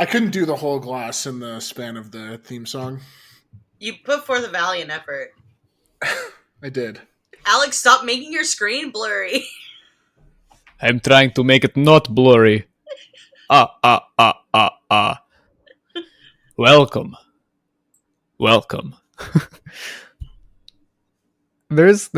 I couldn't do the whole glass in the span of the theme song. You put forth a valiant effort. I did. Alex, stop making your screen blurry. I'm trying to make it not blurry. Welcome. There's...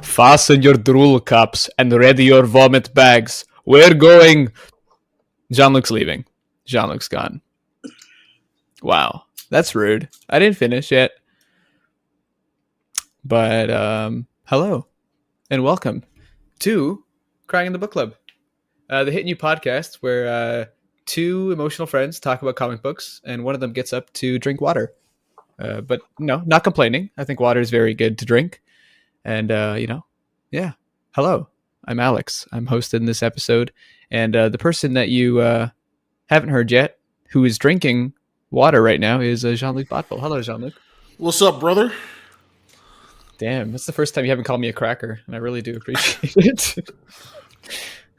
Fasten your drool cups and ready your vomit bags. We're going... Jean-Luc's leaving. Jean-Luc's gone. Wow. That's rude. I didn't finish yet. But, hello. And welcome to Crying in the Book Club. The hit new podcast where two emotional friends talk about comic books and one of them gets up to drink water. But no, not complaining. I think water is very good to drink. And, yeah. Hello. I'm Alex. I'm hosting this episode. And the person that you haven't heard yet, who is drinking water right now, is Jean-Luc Botville. Hello, Jean-Luc. What's up, brother? Damn, that's the first time you haven't called me a cracker, and I really do appreciate it.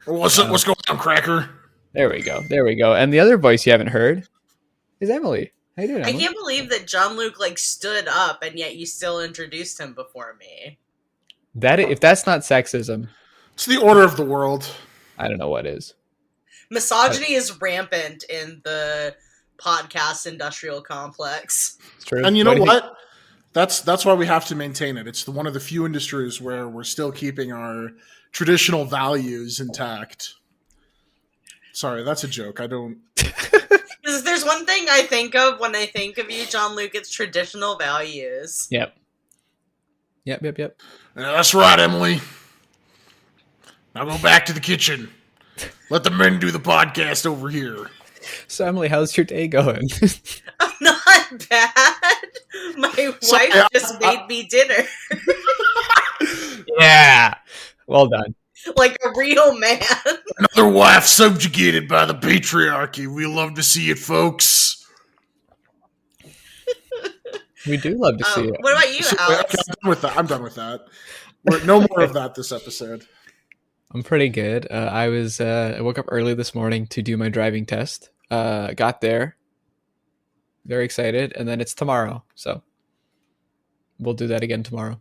What's up? What's going on, cracker? There we go. And the other voice you haven't heard is Emily. How you doing, Emily? I can't believe that Jean-Luc stood up and yet you still introduced him before me. If that's not sexism, It's the order of the world. I don't know what is. Misogyny is rampant in the podcast industrial complex. It's true. And you know what? That's why we have to maintain it. It's one of the few industries where we're still keeping our traditional values intact. Sorry, that's a joke. I don't... Because there's one thing I think of when I think of you, Jean-Luc, it's traditional values. Yep. Yeah, that's right, Emily. Now go back to the kitchen. Let the men do the podcast over here. So, Emily, how's your day going? Not bad. My wife just made me dinner. Yeah. Well done. Like a real man. Another wife subjugated by the patriarchy. We love to see it, folks. We do love to see it. What about you, Alex? Okay, I'm done with that. No more of that this episode. I'm pretty good. I woke up early this morning to do my driving test. Got there. Very excited. And then it's tomorrow. So we'll do that again tomorrow.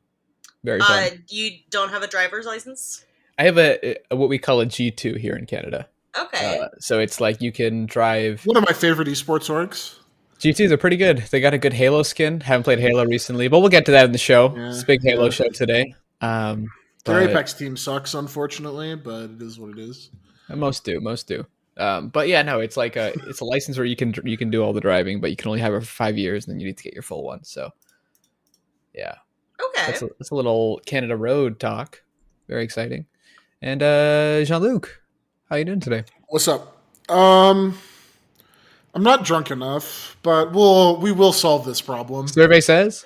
Very fun. You don't have a driver's license? I have a what we call a G2 here in Canada. Okay. So it's like you can drive... One of my favorite esports orgs. G2s are pretty good. They got a good Halo skin. Haven't played Halo recently, but we'll get to that in the show. Yeah, it's a big Halo show today. Their Apex team sucks, unfortunately, but it is what it is. Most do. But yeah, no, it's like it's a license where you can do all the driving, but you can only have it for 5 years, and then you need to get your full one. So, yeah. Okay. That's a little Canada Road talk. Very exciting. And Jean-Luc, how you doing today? What's up? I'm not drunk enough, but we will solve this problem. Survey says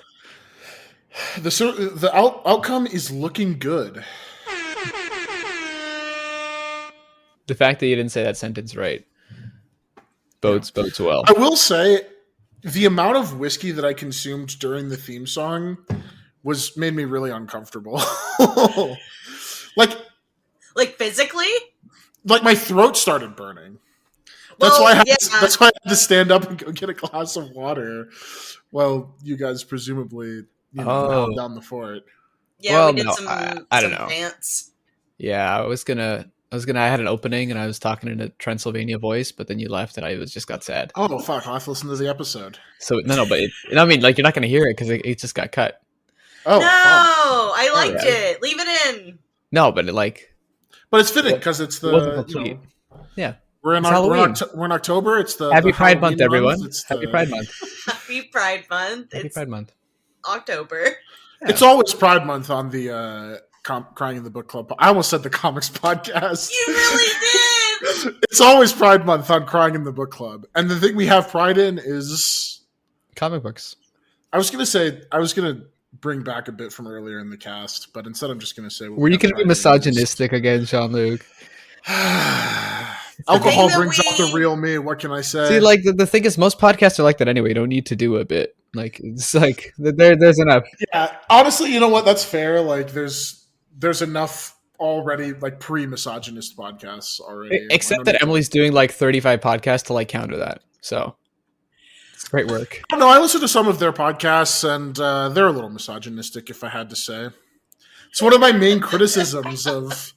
the outcome is looking good. The fact that you didn't say that sentence right bodes well. I will say the amount of whiskey that I consumed during the theme song made me really uncomfortable. Like physically? Like my throat started burning. That's why I had to stand up and go get a glass of water while you guys presumably pound down the fort. Yeah, we did some I don't know. pants. Yeah, I had an opening and I was talking in a Transylvania voice, but then you left and I just got sad. Oh fuck! I'll have to listen to the episode. So but I mean, like, you're not going to hear it because it just got cut. Oh no! Fuck. I liked it. Leave it in. No, but but it's fitting because it's the yeah. We're in October. It's the Happy Pride Halloween Month, everyone. Happy Pride Month. Happy Pride Month. Happy Pride Month. October. Yeah. It's always Pride Month on the Crying in the Book Club. I almost said the comics podcast. You really did. It's always Pride Month on Crying in the Book Club, and the thing we have pride in is comic books. I was gonna bring back a bit from earlier in the cast, but instead I'm just gonna say. Were you gonna be misogynistic again, Jean-Luc? Alcohol brings out the real me. What can I say? See, like the thing is, most podcasts are like that anyway. You don't need to do a bit. Like, it's like there's enough. Yeah, honestly, you know what? That's fair. Like, there's enough already like pre-misogynist podcasts already. I Except don't that even- Emily's doing like 35 podcasts to like counter that. So it's great work. I don't know. I listen to some of their podcasts, and they're a little misogynistic, if I had to say. It's one of my main criticisms of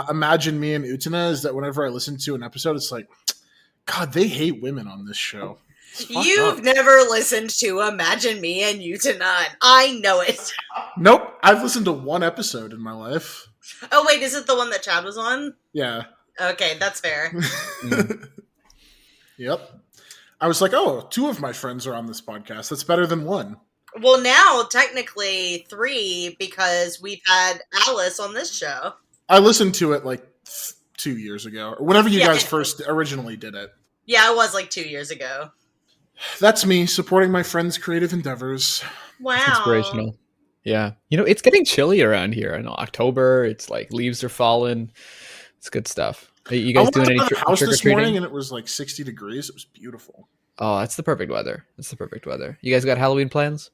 Imagine Me and Utena is that whenever I listen to an episode, it's like, God, they hate women on this show. It's fucked You've up. never listened to Imagine Me and You Tonight. I know it. Nope. I've listened to one episode in my life. Oh, wait, is it the one that Chad was on? Yeah. Okay, that's fair. Yep. I was like, oh, 2 of my friends are on this podcast. That's better than 1. Well, now, technically 3, because we've had Alice on this show. I listened to it like 2 years ago, or whenever you Yeah. guys first originally did it. Yeah, it was like 2 years ago. That's me supporting my friends' creative endeavors. Wow. Inspirational. Yeah. You know, it's getting chilly around here. I know October, it's like leaves are falling. It's good stuff. Are you I guys went doing to any the house this trick-or-treating? morning and it was like 60 degrees. It was beautiful. Oh, that's the perfect weather. That's the perfect weather. You guys got Halloween plans?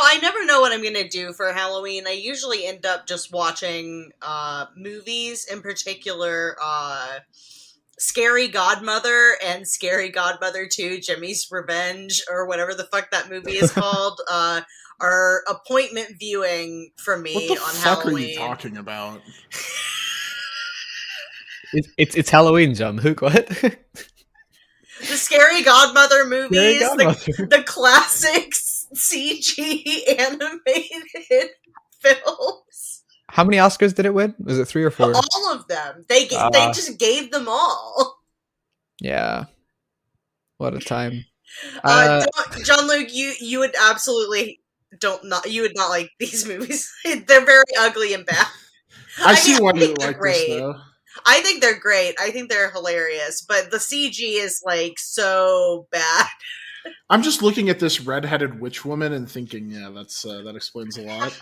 I never know what I'm gonna do for Halloween. I usually end up just watching movies, in particular Scary Godmother and Scary Godmother 2, Jimmy's Revenge, or whatever the fuck that movie is called, are appointment viewing for me What the on fuck Halloween. are you talking about? It's Halloween, John Luke. What? The Scary Godmother movies, Godmother. the classic CG animated films. How many Oscars did it win? Was it 3 or 4? All of them. They just gave them all. Yeah. What a time. John Luke, you would absolutely you would not like these movies. They're very ugly and bad. I see why you think they're like this, great. though. I think they're great. I think they're hilarious, but the CG is like so bad. I'm just looking at this redheaded witch woman and thinking, yeah, that explains a lot.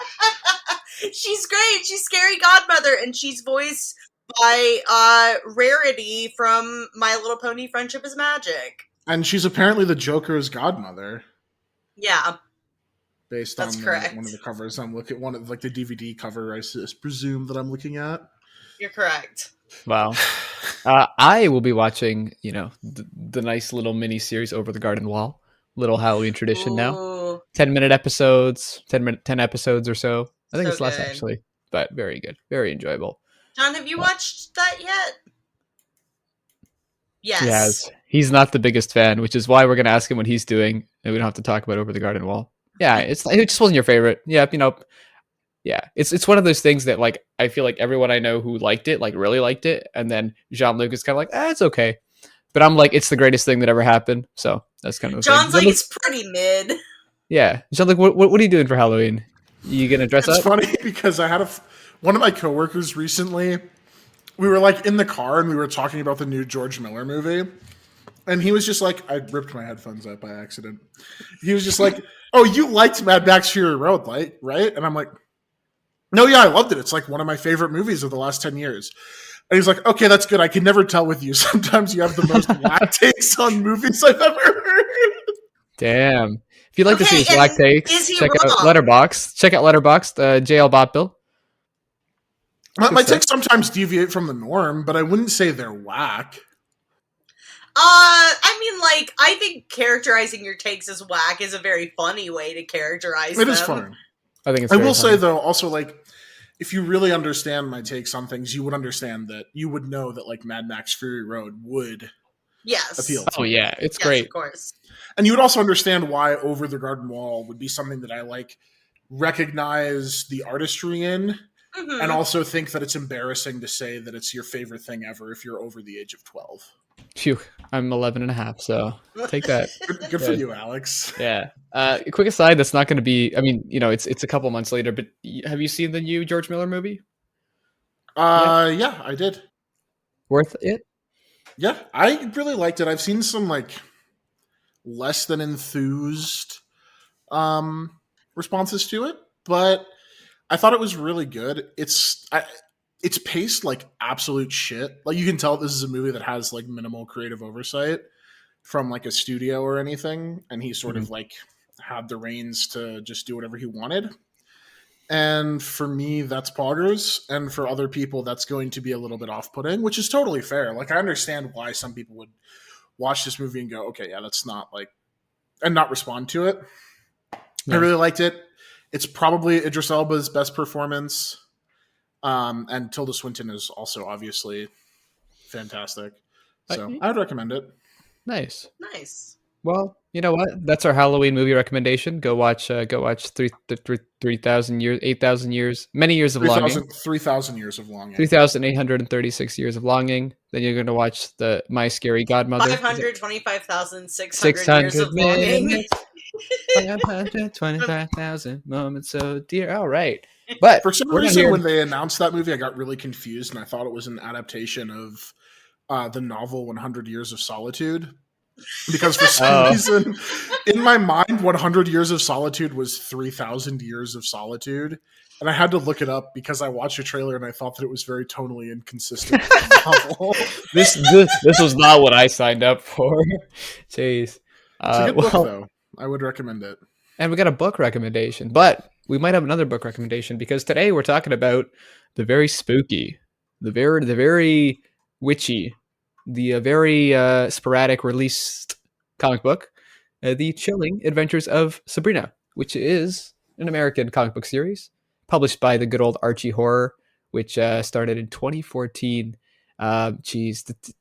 She's great. She's Scary Godmother, and she's voiced by Rarity from My Little Pony: Friendship is Magic. And she's apparently the Joker's godmother, Yeah, based That's on correct. one of the covers. I'm looking at one of like the DVD cover. I presume that I'm looking at. you're correct. Wow. I will be watching, the nice little mini series Over the Garden Wall. Little Halloween tradition now. Ooh, 10-minute episodes, 10 episodes or so. I think So it's less good. actually, but very good, very enjoyable. John, have you watched that yet? Yes. He has. He's not the biggest fan, which is why we're going to ask him what he's doing, and we don't have to talk about Over the Garden Wall. Yeah, it just wasn't your favorite. Yeah, yeah, it's one of those things that like I feel like everyone I know who liked it, like really liked it, and then Jean-Luc is kind of like, it's okay, but I'm like, it's the greatest thing that ever happened. So that's kind of the John's thing. like, it's pretty mid. Yeah, Jean-Luc, what are you doing for Halloween? You gonna dress It's up? funny because I had one of my coworkers recently. We were like in the car and we were talking about the new George Miller movie, and he was just like, I ripped my headphones out by accident. He was just like, "Oh, you liked Mad Max Fury Road, right?" And I'm like, "No, yeah, I loved it. It's like one of my favorite movies of the last 10 years." And he's like, "Okay, that's good. I can never tell with you. Sometimes you have the most whack takes on movies I've ever heard." Damn. If you'd like to see Okay, his black and takes, is he check out wrong? Letterboxd. Check out Letterboxd. JL Bot Bill. My takes sometimes deviate from the norm, but I wouldn't say they're whack. I mean, like, I think characterizing your takes as whack is a very funny way to characterize them. It is fun. I think it's I very will say funny. though, also like, if you really understand my takes on things, you would understand that you would know that like Mad Max Fury Road would Yes. appeal. Oh yeah, it's Yes, great. of course. And you would also understand why Over the Garden Wall would be something that I like recognize the artistry in, Mhm. and also think that it's embarrassing to say that it's your favorite thing ever if you're over the age of 12. Phew, I'm 11 and a half, so take that. Good for Good. you, Alex. Yeah. Quick aside, that's not going to be. I mean, it's a couple months later, but have you seen the new George Miller movie? Yeah, I did. Worth it? Yeah, I really liked it. I've seen some like less than enthused responses to it, but I thought it was really good. It's paced like absolute shit. Like you can tell this is a movie that has like minimal creative oversight from like a studio or anything, and he sort of like had the reins to just do whatever he wanted. And for me, that's poggers. And for other people, that's going to be a little bit off-putting, which is totally fair. Like, I understand why some people would watch this movie and go, okay, yeah, that's not like, and not respond to it. Yeah. I really liked it. It's probably Idris Elba's best performance. And Tilda Swinton is also obviously fantastic. So I would recommend it. Nice. Nice. Well, you know what? That's our Halloween movie recommendation. Go watch 3,000 years, 8,000 years, many years of longing. 3,000 years of longing. 3,836 years of longing. Then you're going to watch the My Scary Godmother. 525,600 years of longing. 525,000 moments so dear. All right. But for some reason, when they announced that movie, I got really confused and I thought it was an adaptation of the novel 100 Years of Solitude. Because for some reason, in my mind, 100 Years of Solitude was 3,000 Years of Solitude. And I had to look it up because I watched a trailer and I thought that it was very tonally inconsistent with the novel. This was not what I signed up for. Jeez. It's a good book, though. I would recommend it. And we got a book recommendation, but we might have another book recommendation because today we're talking about the very spooky, the very witchy, the very sporadic released comic book, The Chilling Adventures of Sabrina, which is an American comic book series published by the good old Archie Horror, which started in 2014. To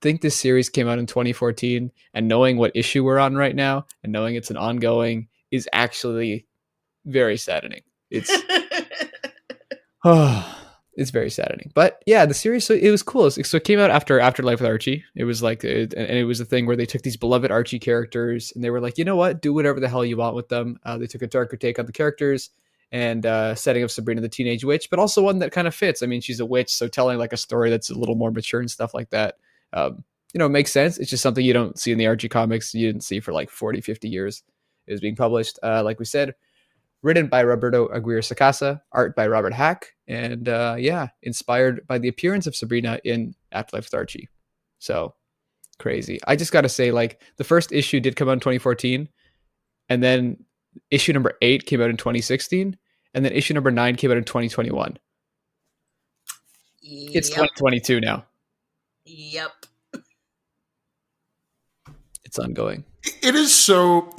think this series came out in 2014 and knowing what issue we're on right now and knowing it's an ongoing is actually very saddening. It's it's very saddening. But yeah, the series, so it was cool. So it came out after Life with Archie. It was like, and it was a thing where they took these beloved Archie characters and they were like, you know what, do whatever the hell you want with them. They took a darker take on the characters and setting up Sabrina the Teenage Witch, but also one that kind of fits. I mean, she's a witch, so telling like a story that's a little more mature and stuff like that, it makes sense. It's just something you don't see in the Archie comics. You didn't see for like 40, 50 years. It was being published, like we said, written by Roberto Aguirre Sacasa, art by Robert Hack, and inspired by the appearance of Sabrina in Afterlife with Archie. So crazy. I just got to say, like, the first issue did come out in 2014, and then issue number 8 came out in 2016, and then issue number 9 came out in 2021. Yep. It's 2022 now. Yep. It's ongoing. It is so...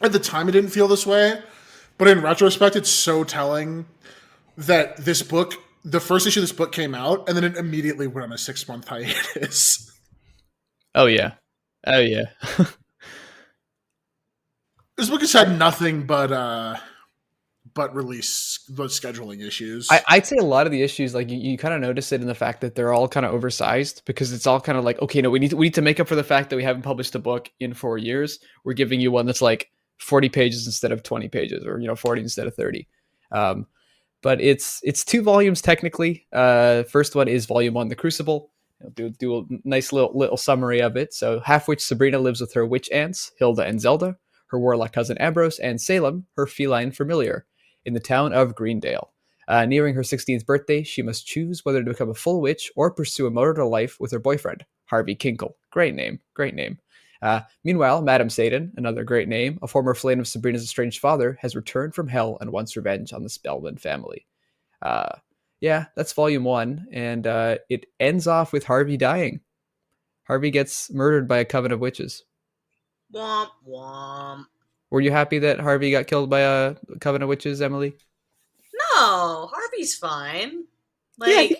At the time, it didn't feel this way, but in retrospect, it's so telling that this book, the first issue of this book came out, and then it immediately went on a 6-month hiatus. Oh, yeah. This book has had nothing but scheduling issues. I'd say a lot of the issues, like you kind of notice it in the fact that they're all kind of oversized because it's all kind of like, okay, no, we need to make up for the fact that we haven't published a book in 4 years. We're giving you one that's like 40 pages instead of 20 pages, or 40 instead of 30. But it's 2 volumes technically. First one is volume 1, The Crucible. I'll do a nice little summary of it. So half-witch Sabrina lives with her witch aunts, Hilda and Zelda, her warlock cousin Ambrose, and Salem, her feline familiar, in the town of Greendale. Nearing her 16th birthday, she must choose whether to become a full witch or pursue a mortal life with her boyfriend, Harvey Kinkle. Great name. Meanwhile, Madame Satan, another great name, a former flame of Sabrina's estranged father, has returned from hell and wants revenge on the Spellman family. That's volume 1, and it ends off with Harvey dying. Harvey gets murdered by a coven of witches. Womp womp. Were you happy that Harvey got killed by a coven of witches, Emily? No, Harvey's fine. He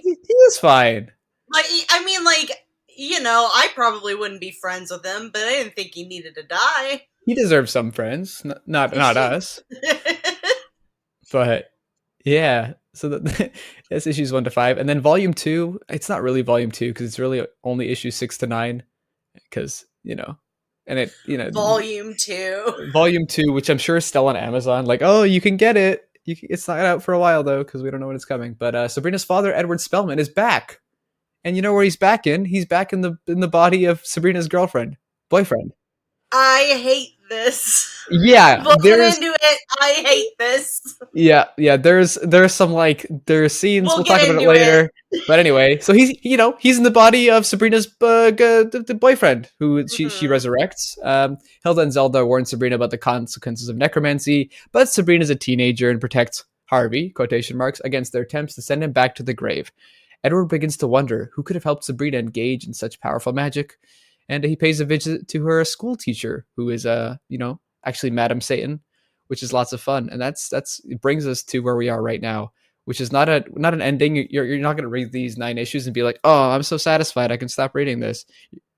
is fine. I probably wouldn't be friends with him, but I didn't think he needed to die. He deserves some friends, not us. But yeah, so that's issues 1 to 5, and then volume 2. It's not really volume 2 because it's really only issues 6 to 9, because and it volume 2, which I'm sure is still on Amazon. Like, oh, you can get it. It's not out for a while though because we don't know when it's coming. But Sabrina's father, Edward Spellman, is back. And you know where he's back in? He's back in the body of Sabrina's boyfriend. I hate this. Yeah, looking into it, I hate this. Yeah. There's some scenes. We'll talk about it later. But anyway, so he's in the body of Sabrina's the boyfriend who she resurrects. Hilda and Zelda warn Sabrina about the consequences of necromancy, but Sabrina's a teenager and protects Harvey, quotation marks, against their attempts to send him back to the grave. Edward begins to wonder who could have helped Sabrina engage in such powerful magic, and he pays a visit to her school teacher, who is, actually Madame Satan, which is lots of fun. And that's it brings us to where we are right now, which is not an ending. You're not going to read these 9 issues and be like, oh, I'm so satisfied, I can stop reading this.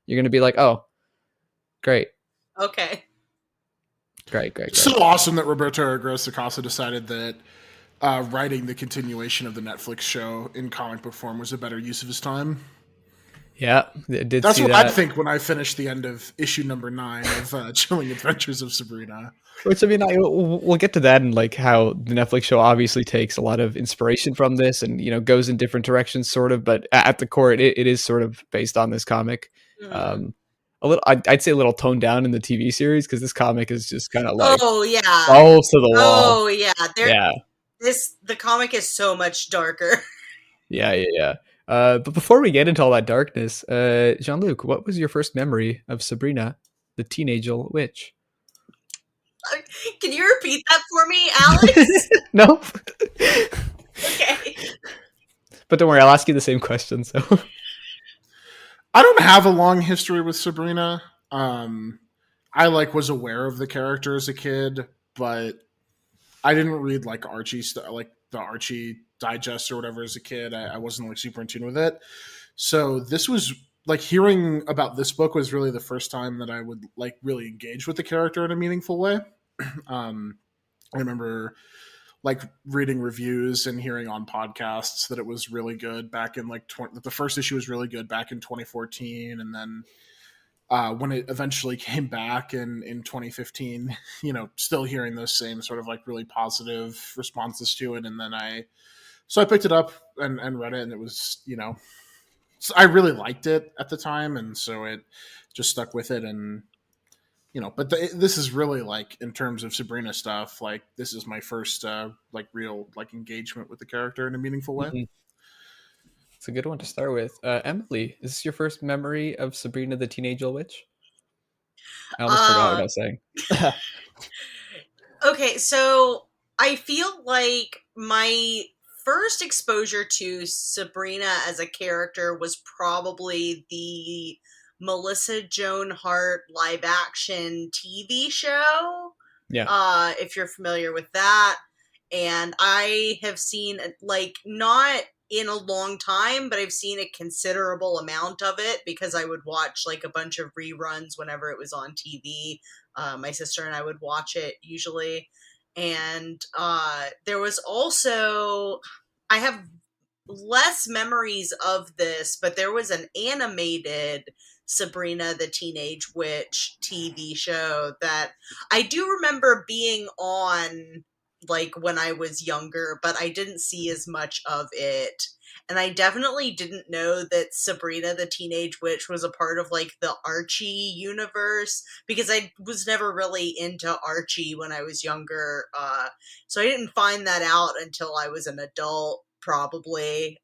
You're going to be like, oh, great. Okay. Great. So awesome that Roberto Grossacasa decided that writing the continuation of the Netflix show in comic book form was a better use of his time. Yeah, did That's see what that. I'd think when I finish the end of issue number 9 of Chilling Adventures of Sabrina. Which, I mean, we'll get to that, and like how the Netflix show obviously takes a lot of inspiration from this, and goes in different directions, sort of. But at the core, it is sort of based on this comic. Mhm. A little, I'd say a little toned down in the TV series, because this comic is just kind of like Oh yeah. balls to the wall. Oh yeah. Yeah. The comic is so much darker. Yeah. But before we get into all that darkness, Jean-Luc, what was your first memory of Sabrina, the teenage witch? Can you repeat that for me, Alex? Nope. Okay. But don't worry, I'll ask you the same question. So I don't have a long history with Sabrina. I was aware of the character as a kid, but I didn't read like Archie like the Archie digest or whatever as a kid. I wasn't like super in tune with it. So this was like hearing about this book was really the first time that I would like really engage with the character in a meaningful way. I remember like reading reviews and hearing on podcasts that it was really good back in like the first issue was really good back in 2014, and then when it eventually came back in 2015, still hearing those same sort of like really positive responses to it. And then I picked it up and read it, and it was, I really liked it at the time. And so it just stuck with it. And, but this is really like, in terms of Sabrina stuff, like this is my first like real like engagement with the character in a meaningful way. Mm-hmm. It's a good one to start with. Emily, is this your first memory of Sabrina the Teenage Witch? I almost forgot what I was saying. Okay, so I feel like my first exposure to Sabrina as a character was probably the Melissa Joan Hart live action TV show. Yeah. If you're familiar with that. And I have seen, like, not in a long time, but I've seen a considerable amount of it because I would watch like a bunch of reruns whenever it was on TV. My sister and I would watch it usually. And there was also, I have less memories of this, but there was an animated Sabrina the Teenage Witch TV show that I do remember being on like when I was younger, but I didn't see as much of it. And I definitely didn't know that Sabrina the Teenage Witch was a part of like the Archie universe, because I was never really into Archie when I was younger. So I didn't find that out until I was an adult, probably.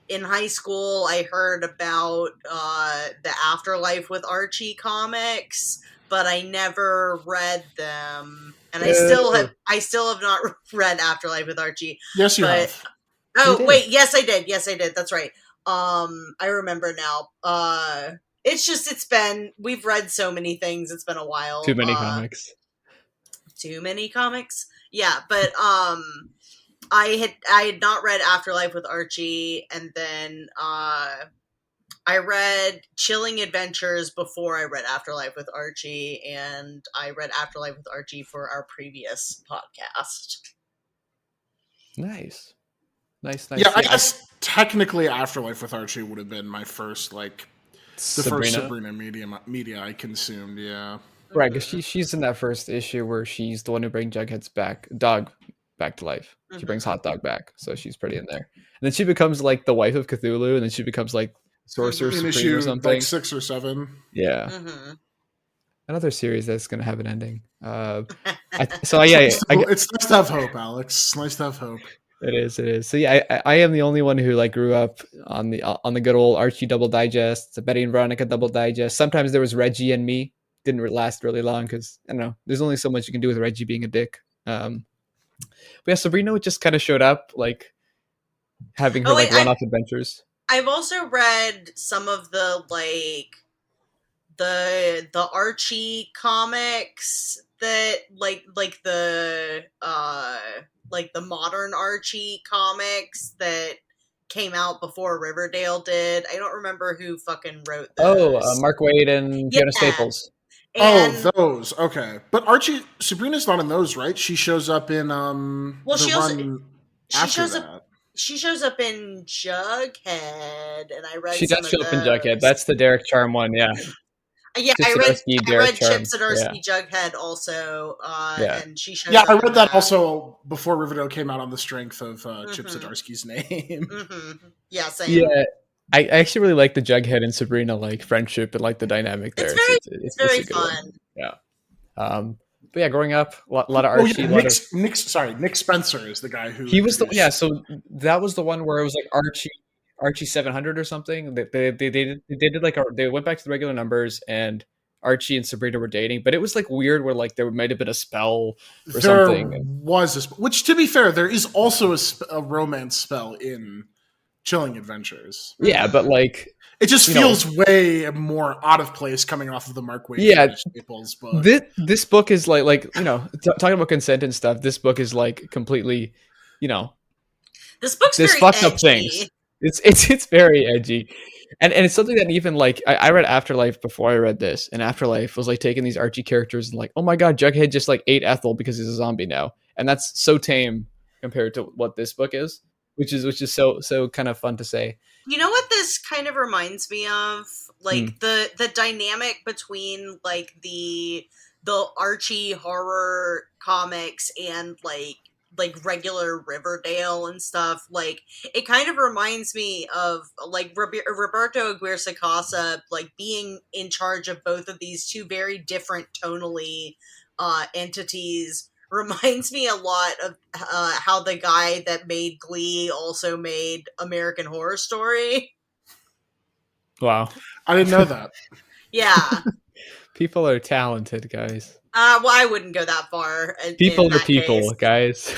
In high school, I heard about the Afterlife with Archie comics, but I never read them, and I still have not read Afterlife with Archie. Yes, you But have. oh wait, yes I did. That's right. I remember now. We've read so many things. It's been a while. Too many comics. Too many comics. Yeah, but I had not read Afterlife with Archie, and then I read Chilling Adventures before I read Afterlife with Archie, and I read Afterlife with Archie for our previous podcast. Nice. Yeah, I guess technically Afterlife with Archie would have been my first like first Sabrina media I consumed. Yeah, right. Because she's in that first issue where she's the one who brings Jughead's dog back to life. She brings Hot Dog back, so she's pretty in there. And then she becomes like the wife of Cthulhu, and then she becomes like Sorcerer Supreme issue or something. Like 6 or 7. Yeah. Mm-hmm. Another series that's going to have an ending. It's nice to have hope, Alex. It's nice to have hope. It is. So yeah, I am the only one who like grew up on the good old Archie double digest, the Betty and Veronica double digest. Sometimes there was Reggie and me. Didn't last really long because I don't know. There's only so much you can do with Reggie being a dick. But yeah, Sabrina just kind of showed up, like having her like run-off adventures. I've also read some of the the Archie comics that like the modern Archie comics that came out before Riverdale did. I don't remember who fucking wrote those. Oh, Mark Waid and Fiona Staples. And, those. Okay. But Sabrina's not in those, right? She shows up in she shows up in Jughead, and I read she some does of show up in those. Jughead. That's the Derek Charm one, yeah. Yeah, Chip I read Charm. Chip Zdarsky Jughead also, and she shows I up read that also before Riverdale came out on the strength of Chip Mhm. Zdarsky's name. Mm-hmm. Yeah, same. Yeah, I actually really like the Jughead and Sabrina like friendship and like the dynamic there. It's very fun. Yeah. But yeah, growing up, a lot of Archie. Nick Spencer is the guy who he was so that was the one where it was like Archie 700 or something. They did like they went back to the regular numbers, and Archie and Sabrina were dating, but it was like weird where like there might have been a spell or something. Which, to be fair, there is also a romance spell in Chilling Adventures. Yeah, but like it just feels way more out of place coming off of the Mark Waid Staples book. This book is like talking about consent and stuff. This book is like completely, this book's there's very fucked edgy. Up things. It's very edgy, and it's something that even like I read Afterlife before I read this, and Afterlife was like taking these Archie characters and like, oh my god, Jughead just like ate Ethel because he's a zombie now, and that's so tame compared to what this book is, which is so kind of fun to say. You know what this kind of reminds me of? Like the dynamic between like the Archie horror comics and like regular Riverdale and stuff. Like it kind of reminds me of like Roberto Aguirre-Sacasa like being in charge of both of these two very different tonally entities. Reminds me a lot of how the guy that made Glee also made American Horror Story. Wow. I didn't know that. Yeah. People are talented, guys. Well, I wouldn't go that far. People are people, guys.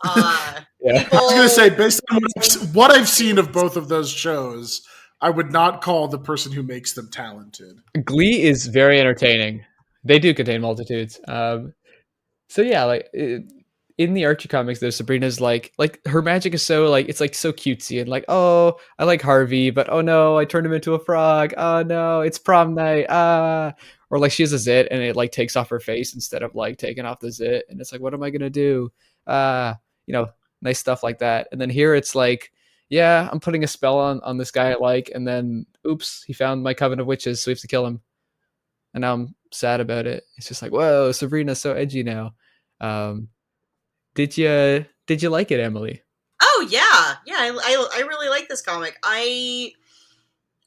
I was going to say, based on what I've seen of both of those shows, I would not call the person who makes them talented. Glee is very entertaining. They do contain multitudes. So yeah, like in the Archie comics, though, Sabrina's like her magic is so like it's like so cutesy and like, oh, I like Harvey, but oh no, I turned him into a frog. Oh no, it's prom night. Or like she has a zit and it like takes off her face instead of like taking off the zit, and it's like, what am I gonna do? Nice stuff like that. And then here it's like, yeah, I'm putting a spell on this guy I like, and then oops, he found my coven of witches, so we have to kill him. And now I'm sad about it. It's just like, whoa, Sabrina's so edgy now. Did you like it, Emily? Oh yeah, I really like this comic. I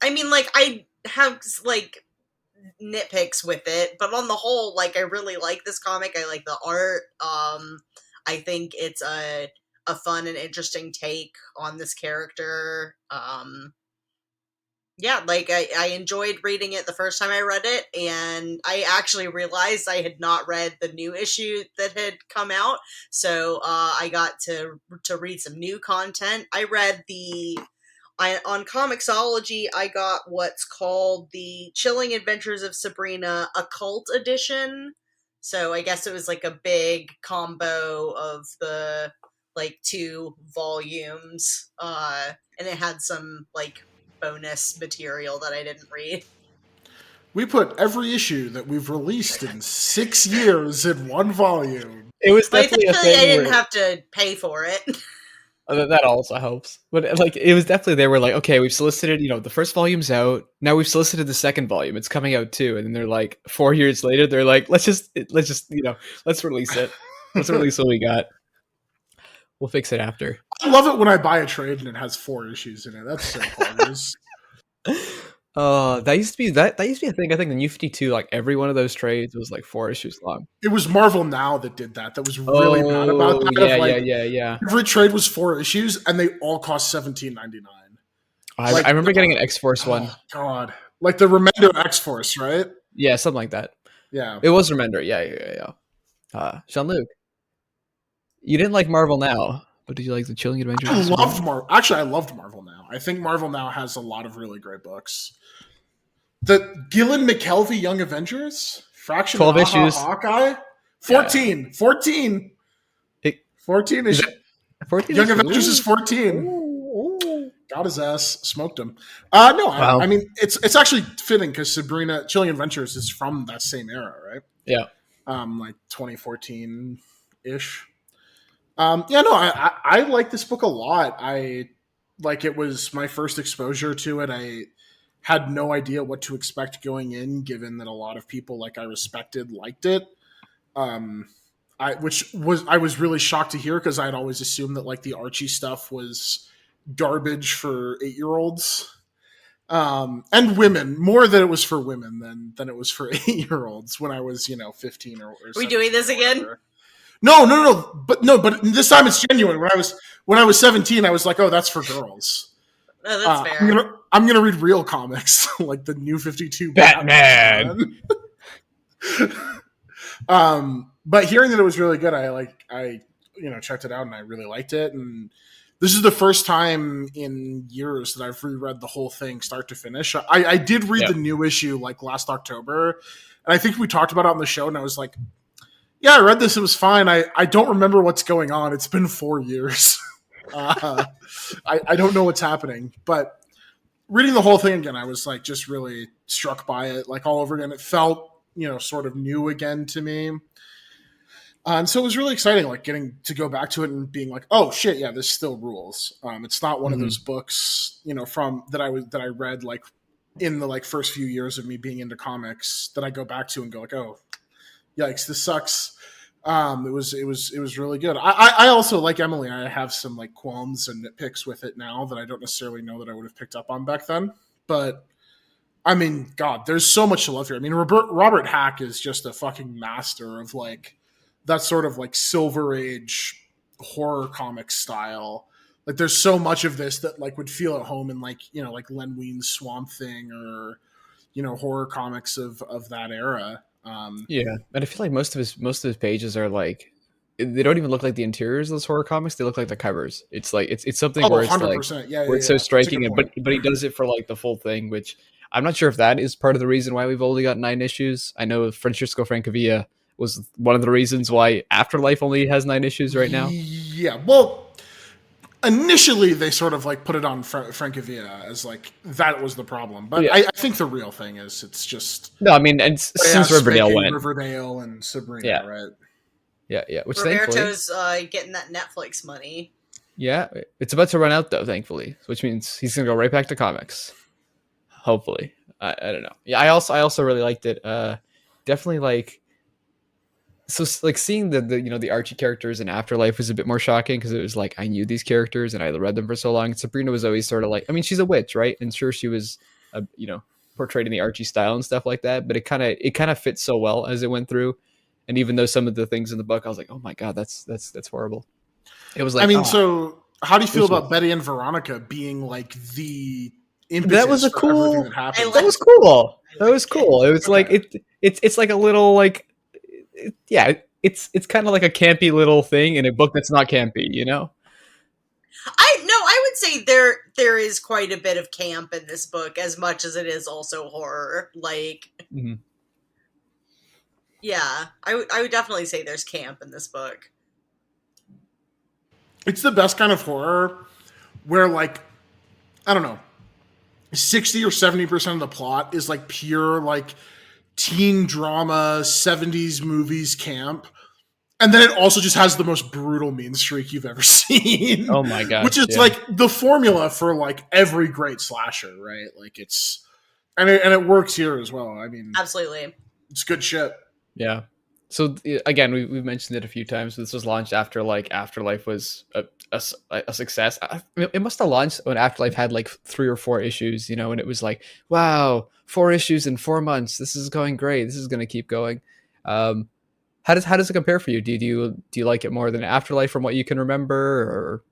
mean, like I have like nitpicks with it, but on the whole, like I really like this comic. I like the art. I think it's a fun and interesting take on this character. Yeah, like I enjoyed reading it the first time I read it, and I actually realized I had not read the new issue that had come out, so I got to read some new content. I read on Comixology, I got what's called the Chilling Adventures of Sabrina Occult Edition, so I guess it was like a big combo of the like 2 volumes, and it had some like bonus material that I didn't read. We put every issue that we've released in 6 years in one volume. It was definitely a thing. I didn't have to pay for it. That also helps. But like, it was definitely, they were like, okay, we've solicited, the first volume's out. Now we've solicited the second volume. It's coming out too. And then they're like, 4 years later, they're like, let's just, let's release it. Let's release what we got. We'll fix it after. I love it when I buy a trade and it has 4 issues in it. That's so bogus. That used to be a thing. I think the New 52, like every one of those trades was like 4 issues long. It was Marvel Now that did that. That was really bad about that. Yeah. Every trade was 4 issues, and they all cost $17.99. I remember getting an X-Force one. Oh, God, like the Remender X-Force, right? Yeah, something like that. Yeah, it was Remender. Yeah. Jean-Luc. You didn't like Marvel Now, but did you like the Chilling Adventures of Sabrina? I loved Marvel Now. I think Marvel Now has a lot of really great books. The Gillen McKelvey Young Avengers, Fraction 12 Raha issues. Hawkeye, 14. Yeah. 14. It, 14 is is that 14 Young is Avengers is 14. Ooh. Got his ass, smoked him. No, Wow. I mean it's actually fitting because Sabrina Chilling Adventures is from that same era, right? Yeah. Like 2014 ish. Yeah, no, I like this book a lot. It was my first exposure to it. I had no idea what to expect going in, given that a lot of people like I respected liked it. I was really shocked to hear because I'd always assumed that like the Archie stuff was garbage for 8-year-olds. And women, more that it was for women than it was for 8-year-olds when I was 15 or Are we doing this again? No, but this time it's genuine. When I was 17, I was like, oh, that's for girls. No, that's fair. I'm gonna read real comics like the New 52 Batman. But hearing that it was really good, I checked it out and I really liked it. And this is the first time in years that I've reread the whole thing start to finish. I did read the new issue like last October, and I think we talked about it on the show, and I was like, yeah, I read this. It was fine. I don't remember what's going on. It's been 4 years. I don't know what's happening. But reading the whole thing again, I was like just really struck by it, like all over again. It felt, sort of new again to me. And so it was really exciting, like getting to go back to it and being like, oh shit, yeah, this still rules. It's not one of those books, from that I read like in the like first few years of me being into comics that I go back to and go like, oh, yikes, this sucks. It was really good. I also, like Emily, I have some like qualms and nitpicks with it now that I don't necessarily know that I would have picked up on back then. But I mean, God, there's so much to love here. I mean, Robert Hack is just a fucking master of like that sort of like Silver Age horror comic style. Like, there's so much of this that like would feel at home in like like Len Wein's Swamp Thing or horror comics of that era. Yeah, and I feel like most of his pages are like, they don't even look like the interiors of those horror comics. They look like the covers. It's like it's something where it's 100%. like where it's so striking, but he does it for like the full thing, which I'm not sure if that is part of the reason why we've only got 9 issues. I know Francisco Francavilla was one of the reasons why Afterlife only has 9 issues right now. Yeah, well, initially they sort of like put it on Francavilla as like that was the problem, but I think the real thing is it's just no. I mean, and since Riverdale and Sabrina, right? Yeah. Which Roberto's getting that Netflix money. Yeah, it's about to run out though, thankfully, which means he's gonna go right back to comics. Hopefully, I don't know. Yeah, I also really liked it. Definitely like. So like seeing the Archie characters in Afterlife was a bit more shocking because it was like I knew these characters and I read them for so long. Sabrina was always sort of like, I mean, she's a witch, right? And sure, she was portrayed in the Archie style and stuff like that, but it kind of fits so well as it went through. And even though some of the things in the book, I was like, oh my god, that's horrible. It was like, I mean, so how do you feel about Betty and Veronica being like the impetus that was a cool that happened? That was cool. That was cool. It was like it's like a little like. It's kind of like a campy little thing in a book that's not campy, I would say there is quite a bit of camp in this book, as much as it is also horror. Like, yeah, I would definitely say there's camp in this book. It's the best kind of horror where, like, I don't know, 60 or 70% of the plot is like pure like teen drama, 70s movies camp. And then it also just has the most brutal mean streak you've ever seen. Oh my god. Which is like the formula for like every great slasher, right? Like it's and it works here as well. I mean, absolutely. It's good shit. Yeah. So again, we've mentioned it a few times. This was launched after like Afterlife was a success. It must have launched when Afterlife had like 3 or 4 issues, and it was like, wow, 4 issues in 4 months. This is going great. This is going to keep going. How does it compare for you? Do you like it more than Afterlife from what you can remember, or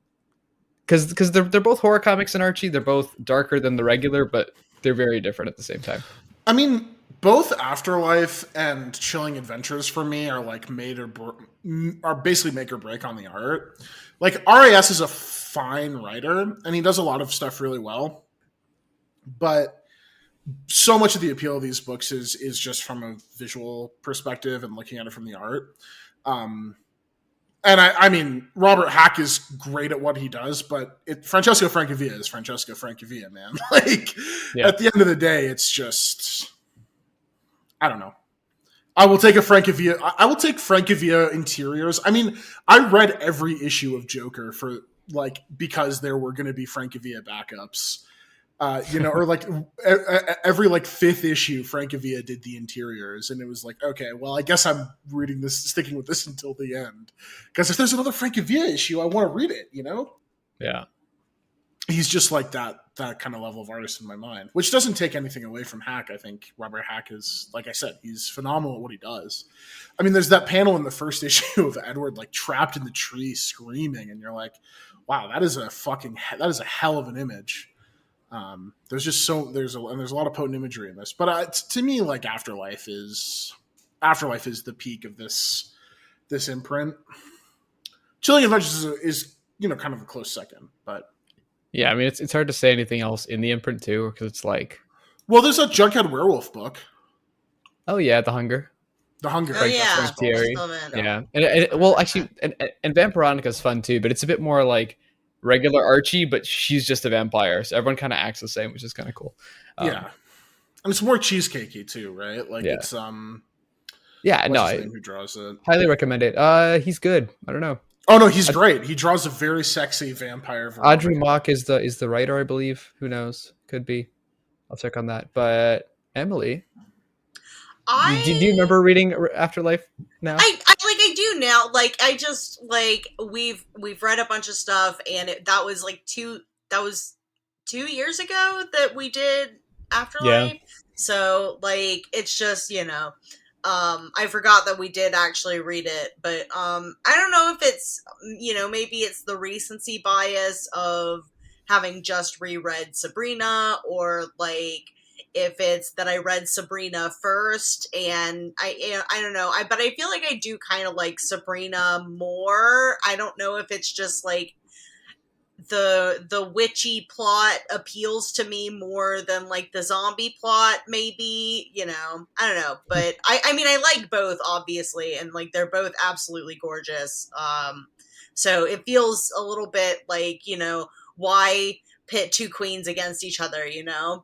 because they're both horror comics and Archie, they're both darker than the regular, but they're very different at the same time. I mean, both Afterlife and Chilling Adventures for me are like are basically make or break on the art. Like RAS is a fine writer and he does a lot of stuff really well, but so much of the appeal of these books is just from a visual perspective and looking at it from the art. And I mean, Robert Hack is great at what he does, but Francesco Francavilla is Francesco Francavilla, man. Like, at the end of the day, it's just, I don't know. I will take Francavilla. I will take Francavilla interiors. I mean, I read every issue of Joker because there were going to be Francavilla backups. Or like every like fifth issue, Francavilla did the interiors, and it was like, okay, well, I guess I'm sticking with this until the end, because if there's another Francavilla issue, I want to read it. Yeah, he's just like that kind of level of artist in my mind, which doesn't take anything away from Hack. I think Robert Hack is, like I said, he's phenomenal at what he does. I mean, there's that panel in the first issue of Edward like trapped in the tree screaming, and you're like, wow, that is a hell of an image. There's a lot of potent imagery in this, but to me, like Afterlife is the peak of this imprint. Chilling Adventures is kind of a close second, but yeah, I mean it's hard to say anything else in the imprint too, because it's like, well, there's that Jughead Werewolf book. Oh yeah, The Hunger. Oh yeah, yeah, and well, actually, and Vampironica's fun too, but it's a bit more like regular Archie, but she's just a vampire, so everyone kind of acts the same, which is kind of cool. Yeah, and it's more cheesecakey too, right? Like it's yeah, no, who draws it? Highly recommend it. He's good. I don't know. Oh no, he's great. He draws a very sexy vampire. Audrey Mock is the writer, I believe. Who knows? Could be. I'll check on that. But Emily, do you remember reading Afterlife now? I do now. Like I just like we've read a bunch of stuff, and that was 2 years ago that we did Afterlife. Yeah. So like it's just I forgot that we did actually read it, but I don't know if it's maybe it's the recency bias of having just reread Sabrina, or like if it's that I read Sabrina first, and I don't know. But I feel like I do kind of like Sabrina more. I don't know if it's just like the witchy plot appeals to me more than like the zombie plot, maybe, I don't know. But I mean, I like both, obviously, and like they're both absolutely gorgeous. So it feels a little bit like, why pit two queens against each other,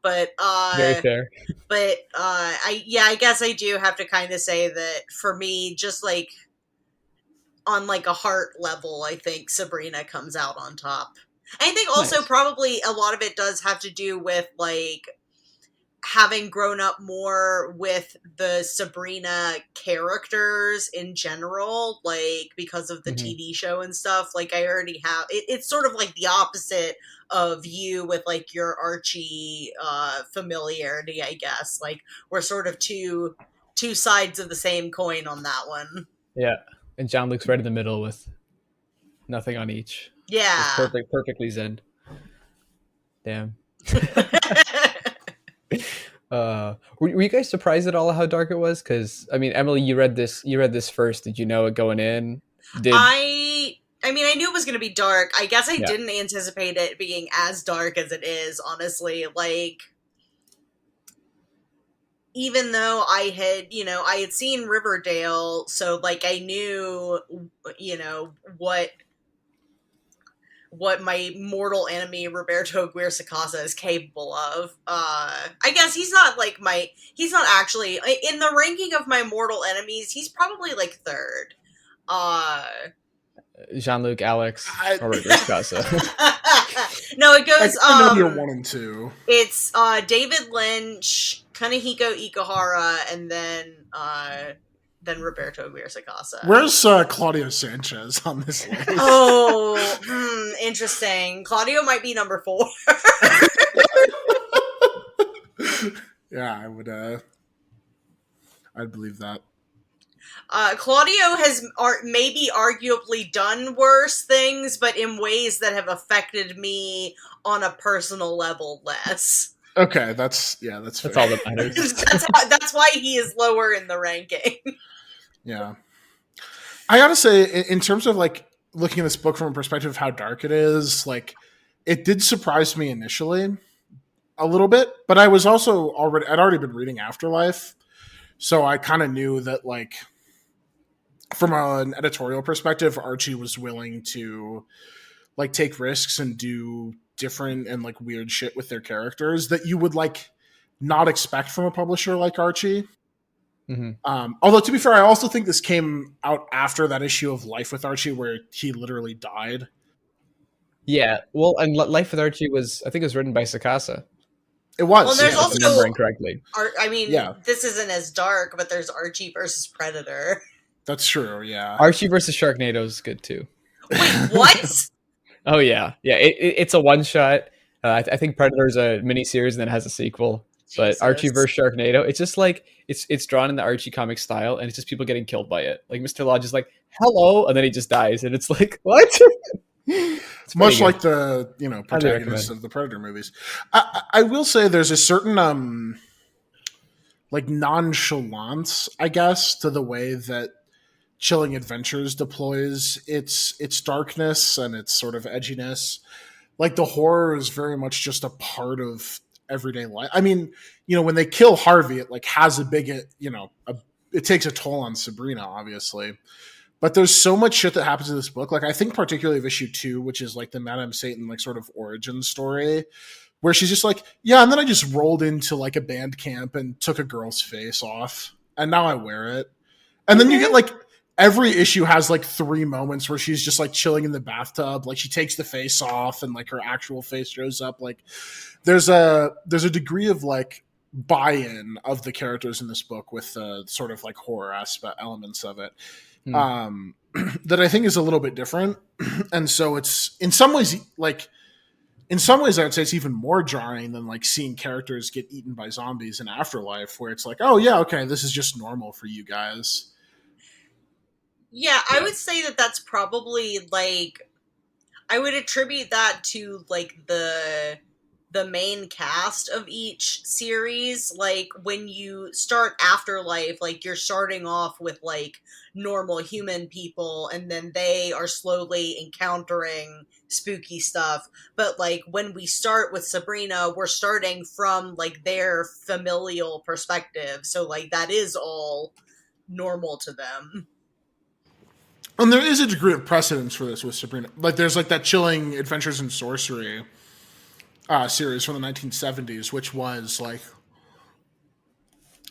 but very fair. But I guess I do have to kind of say that for me, just like on like a heart level, I think Sabrina comes out on top. I think also probably a lot of it does have to do with like having grown up more with the Sabrina characters in general, like because of the TV show and stuff. Like I already have it's sort of like the opposite of you with like your Archie familiarity, I guess. Like we're sort of two sides of the same coin on that one. Yeah, and Jean-Luc's right in the middle with nothing on each. Yeah, it's perfectly zen. Damn. Were you guys surprised at all how dark it was? Because I mean, Emily, you read this first. Did you know it going in? I mean, I knew it was going to be dark. I guess I didn't anticipate it being as dark as it is, honestly. Like, even though I had seen Riverdale, so like I knew, what my mortal enemy Roberto Aguirre-Sacasa is capable of. I guess he's not actually in the ranking of my mortal enemies. He's probably like third. Jean-Luc, Alex, or Aguirre-Sacasa. No, it goes. I know you're 1 and 2. It's David Lynch, Kanehiko Ikuhara, and then Roberto Aguirre-Sacasa. Where's Claudio Sanchez on this list? Oh, interesting. Claudio might be number 4. Yeah, I would. I'd believe that. Claudio has maybe arguably done worse things, but in ways that have affected me on a personal level less. Okay, that's fair. That's all that matters. That's why he is lower in the ranking. Yeah. I gotta say, in terms of like looking at this book from a perspective of how dark it is, like it did surprise me initially a little bit, but I'd already been reading Afterlife, so I kind of knew that like from an editorial perspective, Archie was willing to like take risks and do different and like weird shit with their characters that you would like not expect from a publisher like Archie. Although to be fair, I also think this came out after that issue of Life with Archie where he literally died. Yeah, well, and Life with Archie I think it was written by Sakasa. It was. Well, there's if I'm also remembering correctly. This isn't as dark, but there's Archie versus Predator. That's true. Yeah. Archie versus Sharknado is good too. Wait, what? Oh yeah. It's a one shot. I think Predator's a miniseries and then has a sequel. But Jesus. Archie versus Sharknado, it's just like it's drawn in the Archie comic style, and it's just people getting killed by it. Like Mr. Lodge is like, "Hello," and then he just dies, and it's like, what? It's much good. like the protagonists of the Predator movies. I will say there's a certain like nonchalance, I guess, to the way that Chilling Adventures deploys its darkness and its sort of edginess. Like the horror is very much just a part of everyday life. I mean, when they kill Harvey, it like has a big, it takes a toll on Sabrina, obviously. But there's so much shit that happens in this book. Like I think particularly of issue 2, which is like the Madame Satan like sort of origin story, where she's just like, yeah, and then I just rolled into like a band camp and took a girl's face off, and now I wear it. And then you get like every issue has like 3 moments where she's just like chilling in the bathtub, like she takes the face off and like her actual face shows up. Like there's a degree of like buy-in of the characters in this book with the sort of like horror aspect elements of it. That I think is a little bit different. And so it's in some ways I would say it's even more jarring than like seeing characters get eaten by zombies in Afterlife, where it's like, oh yeah, okay, this is just normal for you guys. Yeah, I would say that that's probably like I would attribute that to like the main cast of each series. Like when you start Afterlife, like you're starting off with like normal human people, and then they are slowly encountering spooky stuff. But like when we start with Sabrina, we're starting from like their familial perspective, so like that is all normal to them. And there is a degree of precedence for this with Sabrina. Like there's like that Chilling Adventures in Sorcery series from the 1970s, which was like,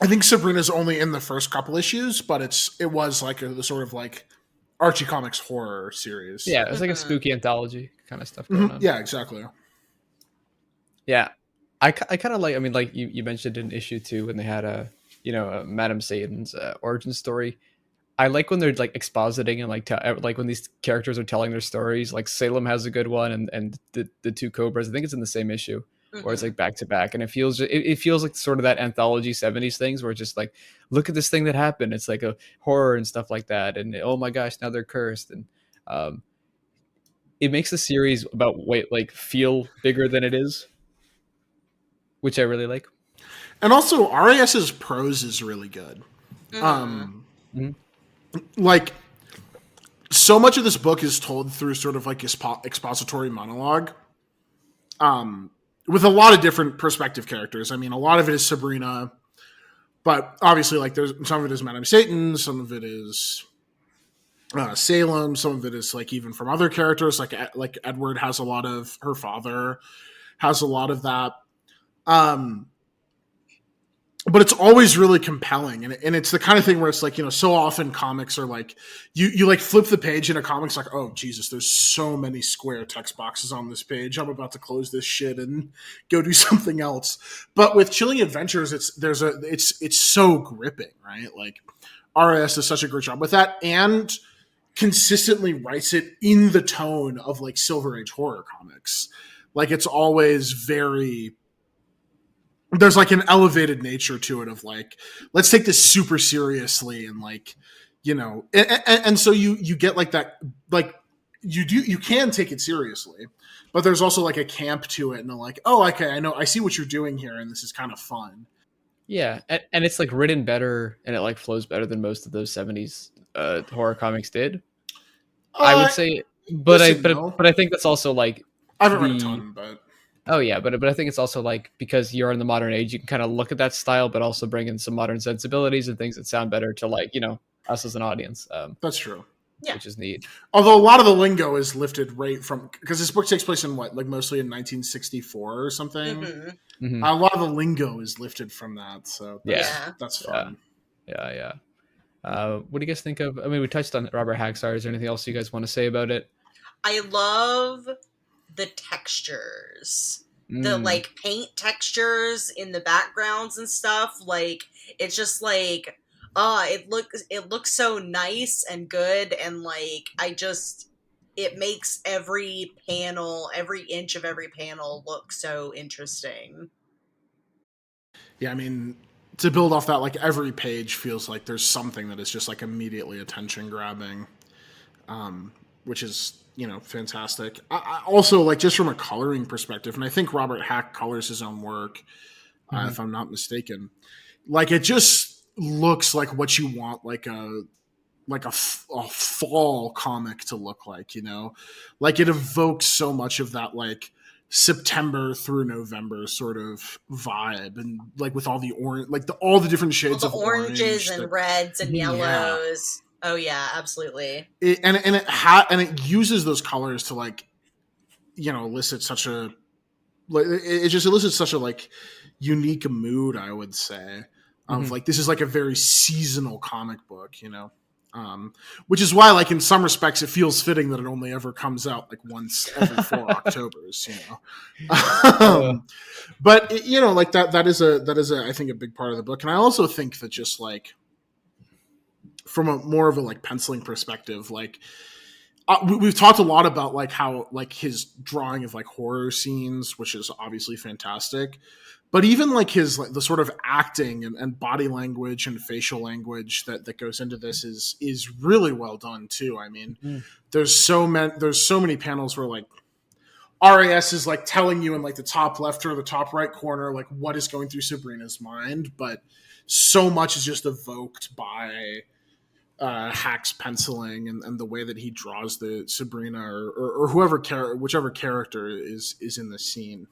I think Sabrina's only in the first couple issues, but it was like the sort of like Archie Comics horror series. Yeah, it was like a spooky anthology kind of stuff going on. Yeah, exactly. Yeah, I kind of like. I mean, like you mentioned in issue 2 when they had a Madame Satan's origin story. I like when they're like expositing and like when these characters are telling their stories. Like Salem has a good one, and the 2 Cobras. I think it's in the same issue, where it's like back to back, and it feels like sort of that anthology 70s things where it's just like, look at this thing that happened. It's like a horror and stuff like that, and oh my gosh, now they're cursed, and it makes the series about feel bigger than it is, which I really like. And also, RAS's prose is really good. Like, so much of this book is told through sort of like expository monologue, with a lot of different perspective characters. I mean, a lot of it is Sabrina, but obviously, like, there's some of it is Madame Satan, some of it is Salem, some of it is like even from other characters. Like Edward has a lot of, her father has a lot of that. But it's always really compelling, and it's the kind of thing where it's like, so often comics are like, you like flip the page in a comic's like, oh Jesus, there's so many square text boxes on this page, I'm about to close this shit and go do something else. But with Chilling Adventures, it's so gripping, right? Like RS does such a great job with that, and consistently writes it in the tone of like Silver Age horror comics. Like it's always very, there's like an elevated nature to it of like, let's take this super seriously, and like, and so you get like that, like you can take it seriously, but there's also like a camp to it, and they're like, oh, okay, I see what you're doing here, and this is kind of fun. Yeah, and it's like written better, and it like flows better than most of those '70s horror comics did. I would say, but yes and no. I think that's also like I haven't read a ton, but oh yeah, but I think it's also like because you're in the modern age, you can kind of look at that style, but also bring in some modern sensibilities and things that sound better to like us as an audience. That's true. Yeah. Which is neat. Although a lot of the lingo is lifted right from, because this book takes place in what, like mostly in 1964 or something. Mm-hmm. A lot of the lingo is lifted from that, so that's fun. Yeah. What do you guys think of? I mean, we touched on Robert Hagsar. Is there anything else you guys want to say about it? I love the textures, the like paint textures in the backgrounds and stuff. Like it's just like, it looks so nice and good, and like it makes every panel, every inch of every panel look so interesting. Yeah, I mean, to build off that, like every page feels like there's something that is just like immediately attention grabbing, which is, fantastic. I also, like, just from a coloring perspective, and I think Robert Hack colors his own work, if I'm not mistaken. Like, it just looks like what you want, like a fall comic to look like, like it evokes so much of that like September through November sort of vibe, and like with all the orange, like all the different shades of oranges orange and reds and yellows. Oh yeah, absolutely. It uses those colors to like, elicit such a, like, it just elicits such a like unique mood, I would say, of like, this is like a very seasonal comic book, which is why, like, in some respects, it feels fitting that it only ever comes out like once every 4 Octobers, but like that is I think a big part of the book. And I also think that just like from a more of a like penciling perspective, like we've talked a lot about like how like his drawing of like horror scenes, which is obviously fantastic, but even like his like the sort of acting and body language and facial language that goes into this is really well done too. I mean, there's so many panels where like RAS is like telling you in like the top left or the top right corner like what is going through Sabrina's mind, but so much is just evoked by Hack's penciling and the way that he draws the Sabrina or whichever character is in the scene.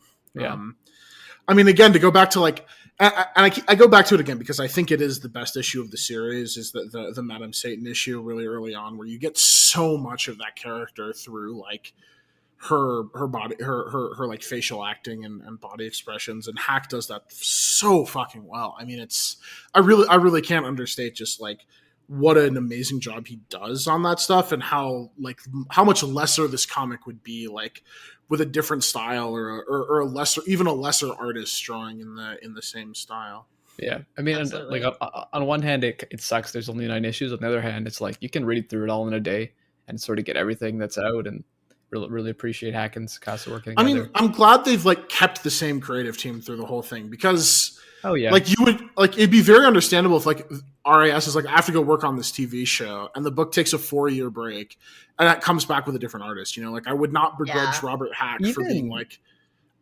I mean, again, to go back to like, and I go back to it again because I think it is the best issue of the series, is the Madame Satan issue really early on, where you get so much of that character through like her body, her like facial acting and body expressions, and Hack does that so fucking well. I mean, I really can't understate just like what an amazing job he does on that stuff, and how much lesser this comic would be like with a different style or a lesser artist drawing in the same style. Yeah, I mean, like on one hand, it sucks. There's only 9 issues. On the other hand, it's like you can read through it all in a day and sort of get everything that's out, and really appreciate Hack and Sakasa working together. I mean, I'm glad they've like kept the same creative team through the whole thing, because like you would like it'd be very understandable if like RAS is like, I have to go work on this TV show, and the book takes a 4-year break, and that comes back with a different artist. Like I would not begrudge Robert Hack for being like,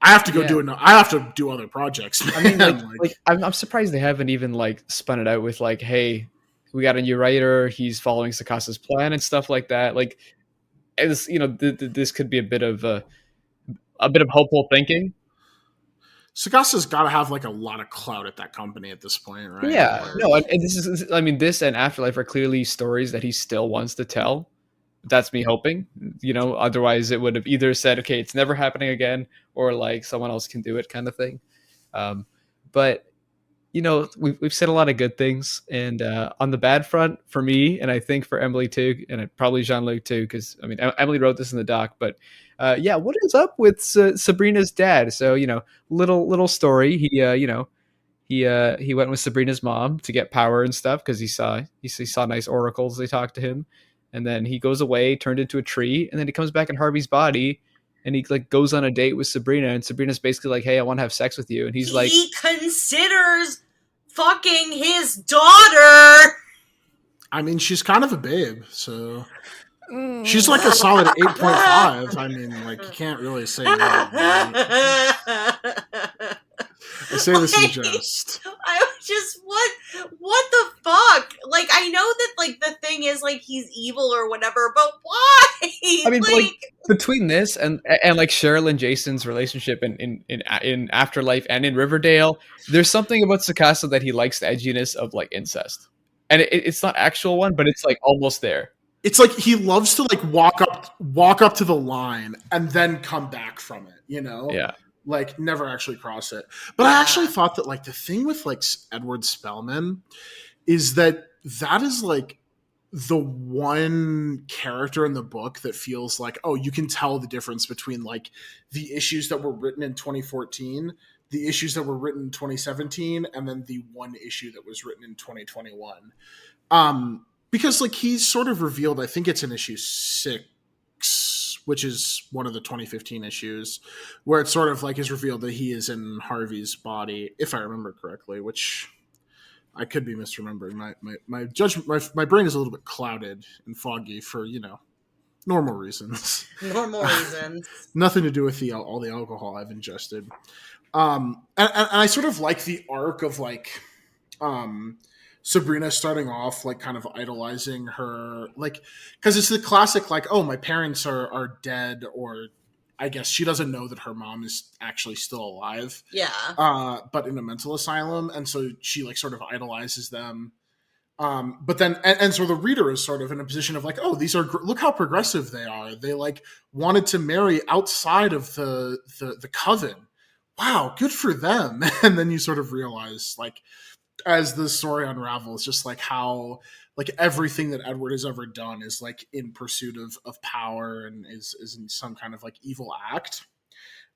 I have to go I have to do other projects. Man. I mean, like I'm surprised they haven't even like spun it out with like, hey, we got a new writer, he's following Sakasa's plan and stuff like that. Like, as this could be a bit of hopeful thinking. Sagasa's got to have like a lot of clout at that company at this point, right? Yeah, no, and this and Afterlife are clearly stories that he still wants to tell. That's me hoping, otherwise it would have either said, okay, it's never happening again, or like someone else can do it kind of thing. But we've said a lot of good things, and on the bad front for me, and I think for Emily too, and probably Jean-Luc too, because I mean Emily wrote this in the doc, but what is up with Sabrina's dad? So little story. He went with Sabrina's mom to get power and stuff because he saw nice oracles. They talked to him, and then he goes away, turned into a tree, and then he comes back in Harvey's body. And he like goes on a date with Sabrina, and Sabrina's basically like, "Hey, I want to have sex with you." And he's like, he considers fucking his daughter. I mean, she's kind of a babe, so She's like a solid 8.5. I mean, like, you can't really say no. Right? I say this in jest. I was just what the fuck? Like, I know that like the thing is like he's evil or whatever, but why? I mean, like between this and like Cheryl and Jason's relationship in Afterlife and in Riverdale, there's something about Sakasa that he likes the edginess of like incest, and it's not actual one, but it's like almost there. It's like he loves to like walk up to the line and then come back from it, you know? Yeah. Like never actually cross it. But I actually thought that like the thing with like Edward Spellman is that is like the one character in the book that feels like, oh, you can tell the difference between like the issues that were written in 2014, the issues that were written in 2017, and then the one issue that was written in 2021. Because like he's sort of revealed, I think it's in issue 6, which is one of the 2015 issues, where it's sort of like is revealed that he is in Harvey's body, if I remember correctly, which I could be misremembering. My judgment, my brain is a little bit clouded and foggy for, you know, normal reasons. Normal reasons. Nothing to do with all the alcohol I've ingested. And I sort of like the arc of like Sabrina starting off like kind of idolizing her, like, because it's the classic like, oh, my parents are dead, or I guess she doesn't know that her mom is actually still alive. Yeah. But in a mental asylum, and so she like sort of idolizes them. But then and so the reader is sort of in a position of like, oh, these are look how progressive they are. They like wanted to marry outside of the coven. Wow, good for them. And then you sort of realize like, as the story unravels, just like how like everything that Edward has ever done is like in pursuit of power and is in some kind of like evil act.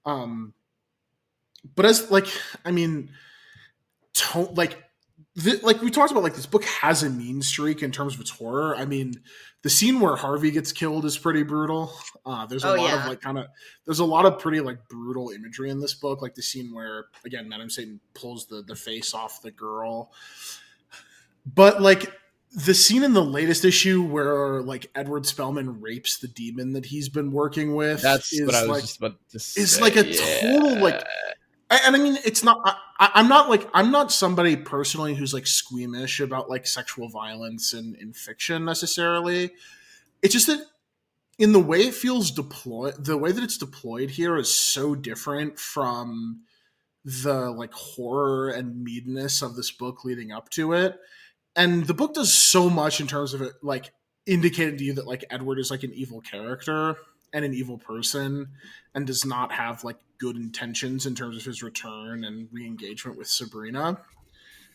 But as like, I mean, like we talked about, like this book has a mean streak in terms of its horror. I mean, the scene where Harvey gets killed is pretty brutal. There's a lot of like there's a lot of pretty like brutal imagery in this book, like the scene where again Madame Satan pulls the face off the girl. But like the scene in the latest issue where like Edward Spellman rapes the demon that he's been working with, that's what I was just about to say. Is like a total like. And I mean, it's not. I'm not somebody personally who's like squeamish about like sexual violence in fiction necessarily. It's just that in the way it feels deployed, the way that it's deployed here is so different from the like horror and meanness of this book leading up to it. And the book does so much in terms of it, like indicating to you that like Edward is like an evil character and an evil person and does not have like good intentions in terms of his return and re-engagement with Sabrina.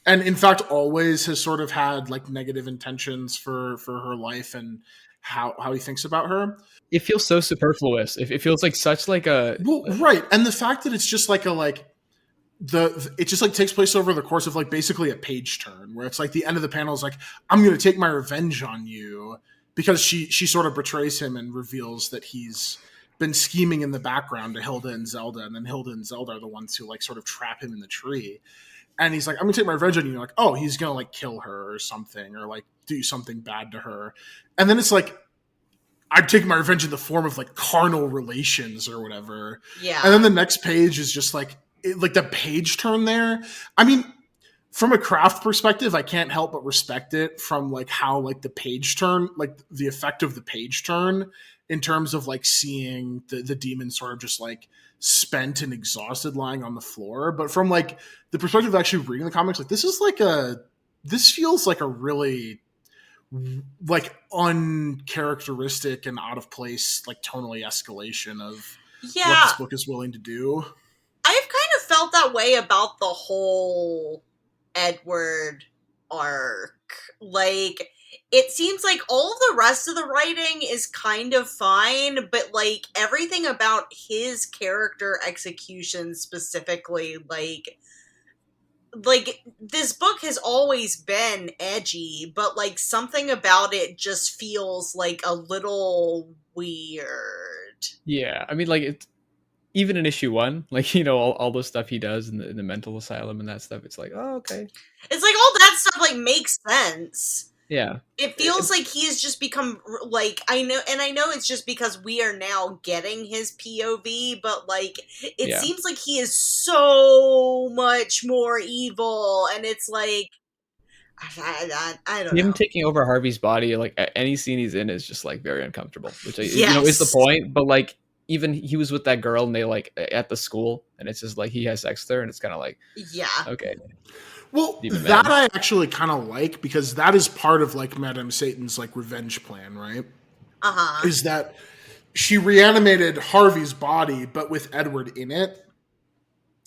And in fact, always has sort of had like negative intentions for her life and how he thinks about her. It feels so superfluous. It feels like such like a... Well, right. And the fact that it's just like a, like, it just like takes place over the course of like basically a page turn where it's like the end of the panel is like, I'm going to take my revenge on you, because she sort of betrays him and reveals that he's been scheming in the background to Hilda and Zelda, and then Hilda and Zelda are the ones who like sort of trap him in the tree. And he's like, I'm gonna take my revenge on you. You're like, oh, he's gonna like kill her or something, or like do something bad to her. And then it's like, I'm taking my revenge in the form of like carnal relations or whatever. Yeah. And then the next page is just like like the page turn there. I mean, from a craft perspective, I can't help but respect it from like how like the page turn, like the effect of the page turn in terms of like seeing the demon sort of just like spent and exhausted lying on the floor. But from like the perspective of actually reading the comics, like this feels like a really like uncharacteristic and out of place, like tonally escalation of what this book is willing to do. I've kind of felt that way about the whole Edward arc. Like, it seems like all the rest of the writing is kind of fine, but like everything about his character execution specifically, like this book has always been edgy, but like something about it just feels like a little weird. Yeah, I mean, like it's even in issue 1, like, you know, all the stuff he does in the mental asylum and that stuff, it's like, oh, okay. It's like all that stuff like makes sense. Yeah. It feels like he has just become like, I know it's just because we are now getting his POV, but like it Yeah. seems like he is so much more evil, and it's like I don't Him know. taking over Harvey's body, like any scene he's in, is just like very uncomfortable, which is the Yes. point. But like, even he was with that girl, and they like at the school, and it's just like he has sex there, and it's kind of like, Yeah. okay, Well, Demon that Man. I actually kind of like, because that is part of like Madame Satan's like revenge plan, right? Uh-huh. Is that she reanimated Harvey's body, but with Edward in it.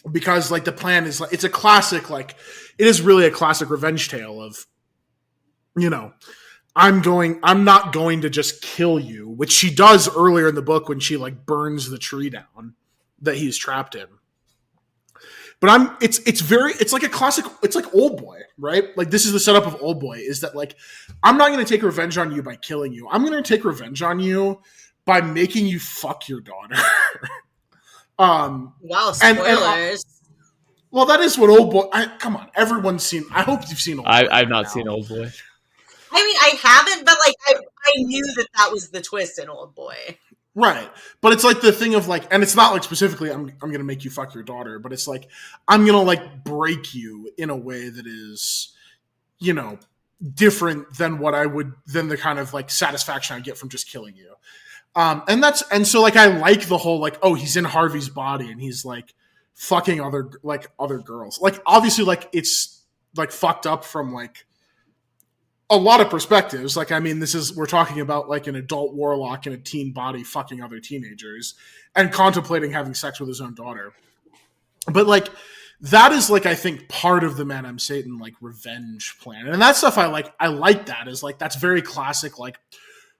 Because like the plan is like, it's a classic, like it is really a classic revenge tale of, you know, I'm not going to just kill you, which she does earlier in the book when she like burns the tree down that he's trapped in. But it's like a classic, it's like Old Boy, right? Like this is the setup of Old Boy, is that like, I'm not going to take revenge on you by killing you. I'm going to take revenge on you by making you fuck your daughter. Wow, spoilers. Well, that is what Old Boy, come on, everyone's seen, I hope you've seen Old Boy. I've not seen Old Boy. I mean, I haven't, but like I knew that was the twist in Old Boy. Right. But it's like the thing of like, and it's not like specifically I'm going to make you fuck your daughter, but it's like I'm going to like break you in a way that is, you know, different than than the kind of like satisfaction I get from just killing you. And so like I like the whole like, oh, he's in Harvey's body and he's like fucking other girls. Like obviously like it's like fucked up from like a lot of perspectives. Like, I mean, we're talking about like an adult warlock in a teen body fucking other teenagers and contemplating having sex with his own daughter. But like, that is like, I think part of the Madame Satan like revenge plan. And that stuff I like that is like, that's very classic, like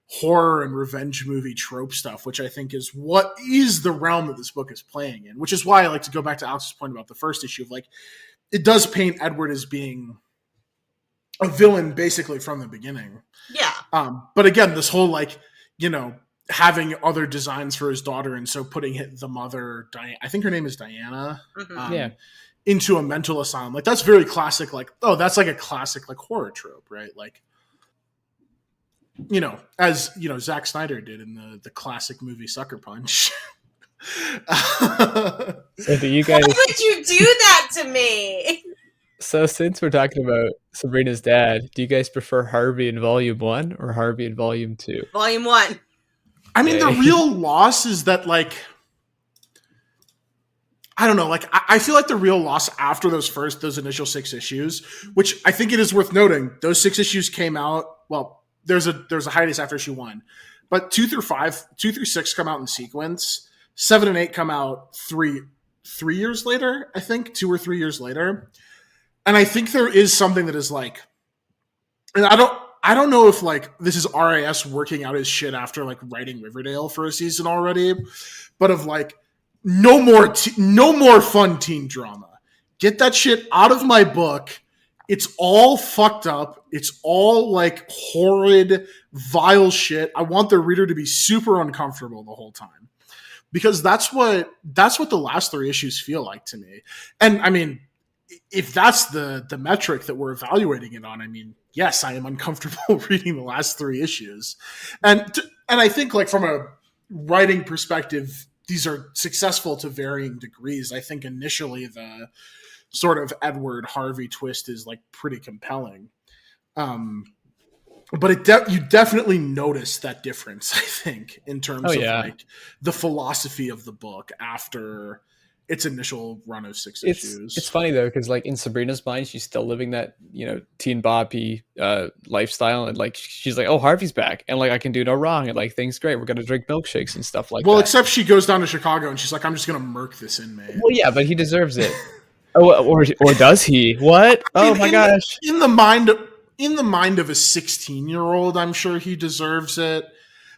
horror and revenge movie trope stuff, which I think is what is the realm that this book is playing in, which is why I like to go back to Alex's point about the first issue of like, it does paint Edward as being a villain basically from the beginning. Yeah. But again, this whole like, you know, having other designs for his daughter and so putting the mother, I think her name is Diana, into a mental asylum. Like that's very classic. Like, oh, that's like a classic like horror trope, right? Like, you know, as you know, Zack Snyder did in the classic movie Sucker Punch. So do you guys? Why would you do that to me? So since we're talking about Sabrina's dad, do you guys prefer Harvey in Volume 1 or Harvey in Volume 2? Volume 1. I mean, the real loss is that, like, I don't know, like, I feel like the real loss after those initial 6 issues, which I think it is worth noting, those 6 issues came out, well, there's a hiatus after issue 1, but 2 through 6 come out in sequence, 7 and 8 come out three years later, I think, 2 or 3 years later. And I think there is something that is like, and I don't know if like this is RAS working out his shit after like writing Riverdale for a season already, but of like no more fun teen drama. Get that shit out of my book. It's all fucked up. It's all like horrid, vile shit. I want the reader to be super uncomfortable the whole time, because that's what the last 3 issues feel like to me. And I mean, if that's the metric that we're evaluating it on, I mean, yes, I am uncomfortable reading the last 3 issues. And I think like from a writing perspective, these are successful to varying degrees. I think initially the sort of Edward Harvey twist is like pretty compelling. But you definitely notice that difference, I think, in terms of like the philosophy of the book after its initial run of 6 issues. It's funny though, because like in Sabrina's mind, she's still living that, you know, teen boppy lifestyle, and like she's like, oh, Harvey's back, and like I can do no wrong, and like things great. We're gonna drink milkshakes and stuff like that. Well, except she goes down to Chicago and she's like, I'm just gonna murk this inmate. Well, yeah, but he deserves it. or does he? What? Oh my gosh! In the mind of a 16-year-old, I'm sure he deserves it.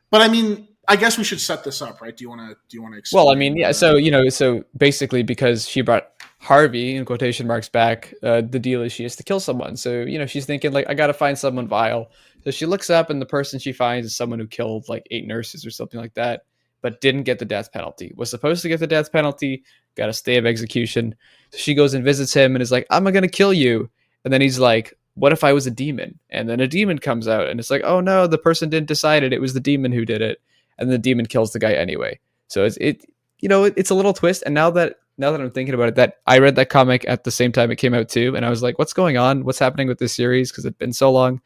But I mean, I guess we should set this up, right? Do you want to explain? Well, I mean, yeah. So, you know, so basically because she brought Harvey in quotation marks back, the deal is she has to kill someone. So, you know, she's thinking like, I got to find someone vile. So she looks up and the person she finds is someone who killed like 8 nurses or something like that, but didn't get the death penalty. Was supposed to get the death penalty, got a stay of execution. So she goes and visits him and is like, I'm going to kill you. And then he's like, what if I was a demon? And then a demon comes out, and it's like, oh no, the person didn't decide it. It was the demon who did it, and the demon kills the guy anyway. So it's a little twist. And now that I'm thinking about it, that I read that comic at the same time it came out too, and I was like, what's going on? What's happening with this series? Because it's been so long.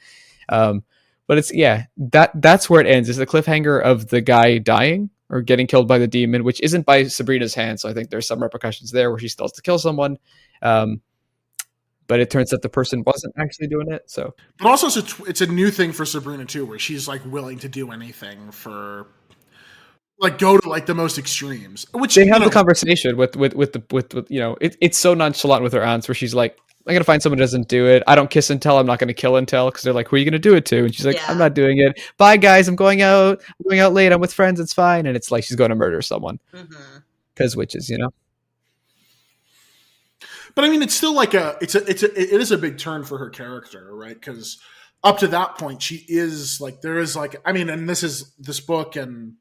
But it's that's where it ends. It's the cliffhanger of the guy dying or getting killed by the demon, which isn't by Sabrina's hand. So I think there's some repercussions there where she still has to kill someone. But it turns out the person wasn't actually doing it. So, but also it's a new thing for Sabrina too, where she's like willing to do anything for, like, go to like the most extremes. Which they have the conversation with it's so nonchalant with her aunts, where she's like, I'm gonna find someone who doesn't do it. I don't kiss and tell. I'm not gonna kill and tell, because they're like, who are you gonna do it to? And she's like, I'm not doing it. Bye guys, I'm going out late. I'm with friends. It's fine. And it's like she's going to murder someone because witches, But I mean, it's still like it is a big turn for her character, right? Because up to that point, she is like, there is like, I mean, and this book and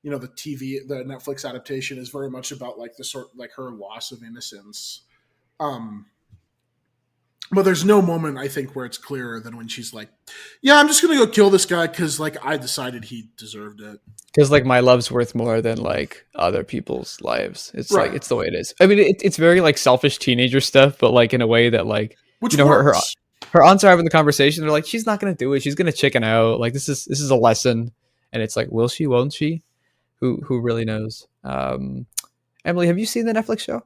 the Netflix adaptation is very much about like the sort, like her loss of innocence. But there's no moment, I think, where it's clearer than when she's like, yeah, I'm just going to go kill this guy because, like, I decided he deserved it. Because, like, my love's worth more than, like, other people's lives. It's right. Like, it's the way it is. I mean, it's very, like, selfish teenager stuff, but, like, in a way that, like, which her aunts are having the conversation. They're like, she's not going to do it. She's going to chicken out. Like, this is a lesson. And it's like, will she, won't she? Who really knows? Emily, have you seen the Netflix show?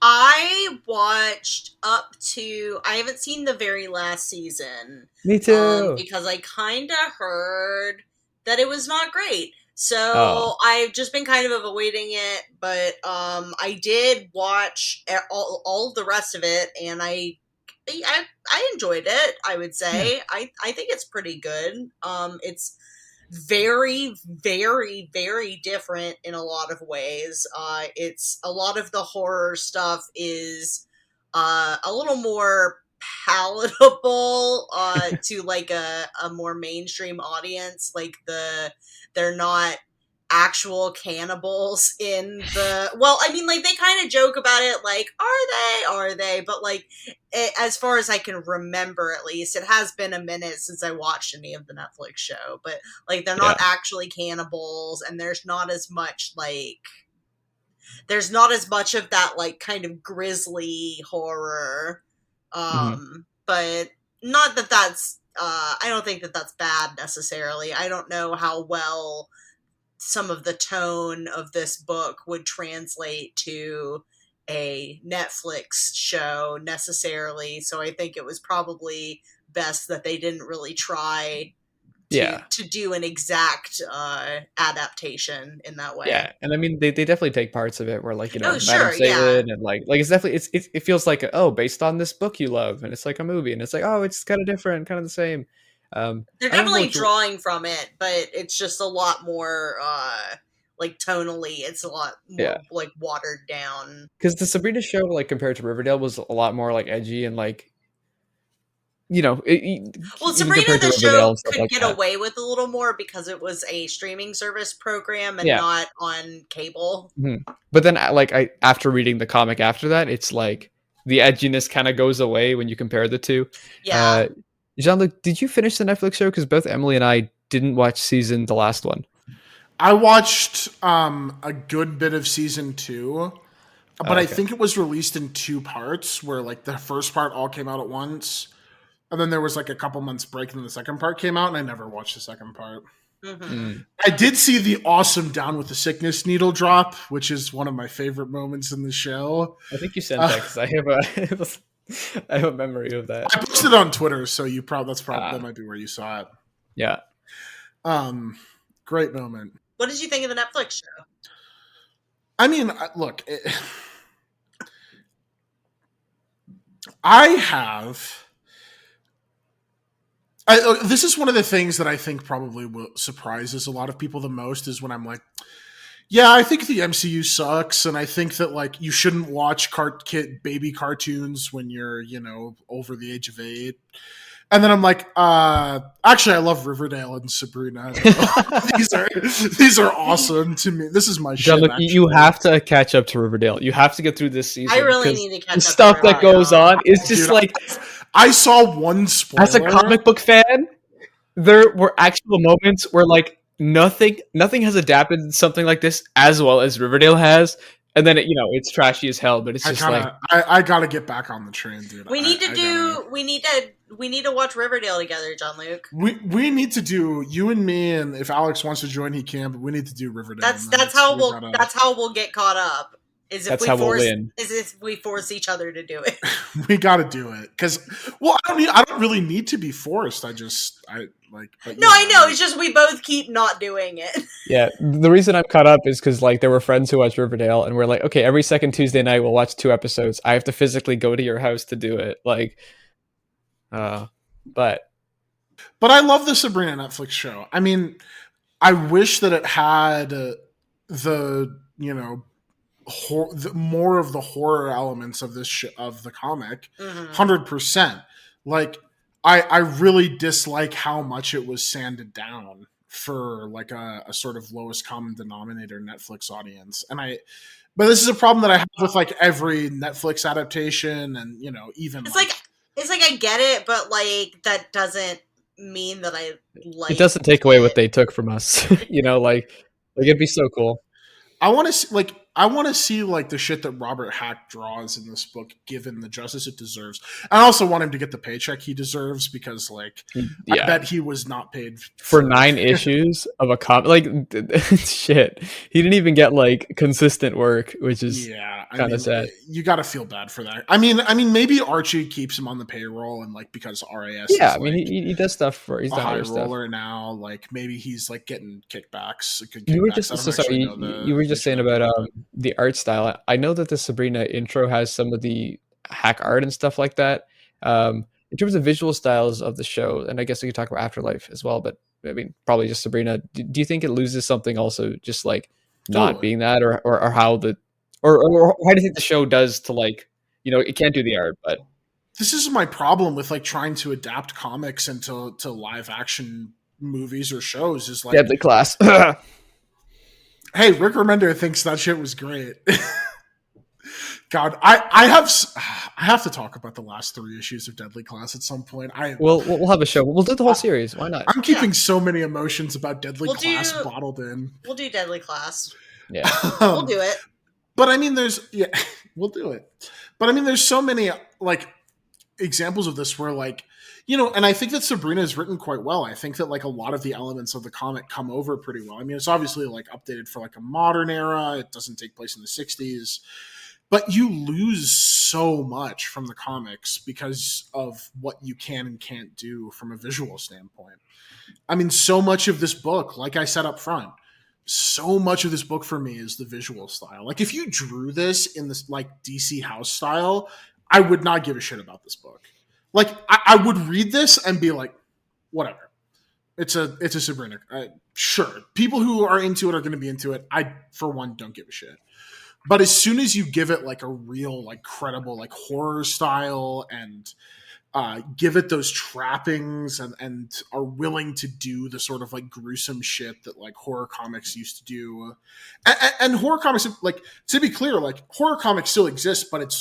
I watched up to, I haven't seen the very last season. Me too. Because I kind of heard that it was not great. So I've just been kind of avoiding it. But I did watch all of the rest of it, and I enjoyed it, I would say. Yeah. I think it's pretty good. It's very, very, very different in a lot of ways. It's a lot of the horror stuff is a little more palatable to like a more mainstream audience. Like they're not actual cannibals in the, well, I mean, like, they kind of joke about it, like, are they, but like, as far as I can remember, at least, it has been a minute since I watched any of the Netflix show, but like, they're not actually cannibals, and there's not as much of that, like, kind of grisly horror, but not that that's I don't think that that's bad necessarily. I don't know how well some of the tone of this book would translate to a Netflix show necessarily. So I think it was probably best that they didn't really try to do an exact adaptation in that way. Yeah, and I mean they definitely take parts of it where, like, Madam Satan and like it's definitely it feels like based on this book you love, and it's like a movie, and it's like it's kind of different, kind of the same. They're definitely drawing from it, but it's just a lot more like tonally, it's a lot more like watered down. Because the Sabrina show, like, compared to Riverdale, was a lot more like edgy and like, well, Sabrina the show could get away with a little more because it was a streaming service program and not on cable. But then, like, after reading the comic after that, it's like the edginess kind of goes away when you compare the two. Yeah. Jean-Luc, did you finish the Netflix show? Because both Emily and I didn't watch the last one. I watched a good bit of season 2, but I think it was released in 2 parts, where like the first part all came out at once, and then there was like a couple months break, and then the second part came out, and I never watched the second part. I did see the awesome Down with the Sickness needle drop, which is one of my favorite moments in the show. I think you sent that because I have a memory of that. I posted it on Twitter, so that might be where you saw it. Yeah. Great moment. What did you think of the Netflix show? I mean, look, this is one of the things that I think probably surprises a lot of people the most, is when I'm like, yeah, I think the MCU sucks, and I think that, like, you shouldn't watch baby cartoons when you're, over the age of 8. And then I'm like, actually, I love Riverdale and Sabrina. These are awesome to me. This is my shit. Look, you have to catch up to Riverdale. You have to get through this season. I really need to catch up. The stuff that goes on is just I saw one spoiler. As a comic book fan, there were actual moments where like nothing has adapted something like this as well as Riverdale has, and then it's trashy as hell. But it's just I gotta get back on the train, dude. We need to watch Riverdale together, John Luke. We need to do, you and me, and if Alex wants to join, he can. But we need to do Riverdale. That's how we'll get caught up. If we force each other to do it. We got to do it because, well, I don't really need to be forced. I like. I know. It's just we both keep not doing it. Yeah, the reason I'm caught up is because like there were friends who watched Riverdale, and we're like, okay, every second Tuesday night we'll watch 2 episodes. I have to physically go to your house to do it. Like, but I love the Sabrina Netflix show. I mean, I wish that it had more of the horror elements of this of the comic. 100%. Like, I really dislike how much it was sanded down for like a sort of lowest common denominator Netflix audience. But this is a problem that I have with like every Netflix adaptation, and even it's like I get it, but like that doesn't mean that I like it. Doesn't take away what they took from us. Like it'd be so cool. I want to see like the shit that Robert Hack draws in this book, given the justice it deserves. I also want him to get the paycheck he deserves because, like, I bet he was not paid for 9 issues of a comic. Like, shit, he didn't even get like consistent work, which is kind of sad. You got to feel bad for that. I mean, maybe Archie keeps him on the payroll, and like because RAS, yeah, I mean, he does stuff for he's a high roller now. Like maybe he's like getting kickbacks. You were just saying about the art style. I know that the Sabrina intro has some of the hack art and stuff like that. In terms of visual styles of the show, and I guess we could talk about Afterlife as well, but I mean, probably just Sabrina. Do you think it loses something also just like not being that, or how the or how do you think the show does to like, it can't do the art, but this is my problem with like trying to adapt comics into live action movies or shows is like Deadly Class. Hey, Rick Remender thinks that shit was great. God, I have to talk about the last 3 issues of Deadly Class at some point. We'll have a show. We'll do the whole series. Why not? I'm keeping so many emotions about Deadly Class bottled in. We'll do Deadly Class. Yeah, we'll do it. But I mean, we'll do it. But I mean, there's so many like examples of this where like, and I think that Sabrina is written quite well. I think that like a lot of the elements of the comic come over pretty well. I mean, it's obviously like updated for like a modern era. It doesn't take place in the 60s. But you lose so much from the comics because of what you can and can't do from a visual standpoint. I mean, so much of this book, like I said up front, so much of this book for me is the visual style. Like if you drew this in this like DC house style, I would not give a shit about this book. Like I would read this and be like, whatever. It's a Sabrina. Sure. People who are into it are going to be into it. I, for one, don't give a shit. But as soon as you give it like a real, like credible, like horror style and give it those trappings and are willing to do the sort of like gruesome shit that like horror comics used to do. And horror comics, like to be clear, like horror comics still exist, but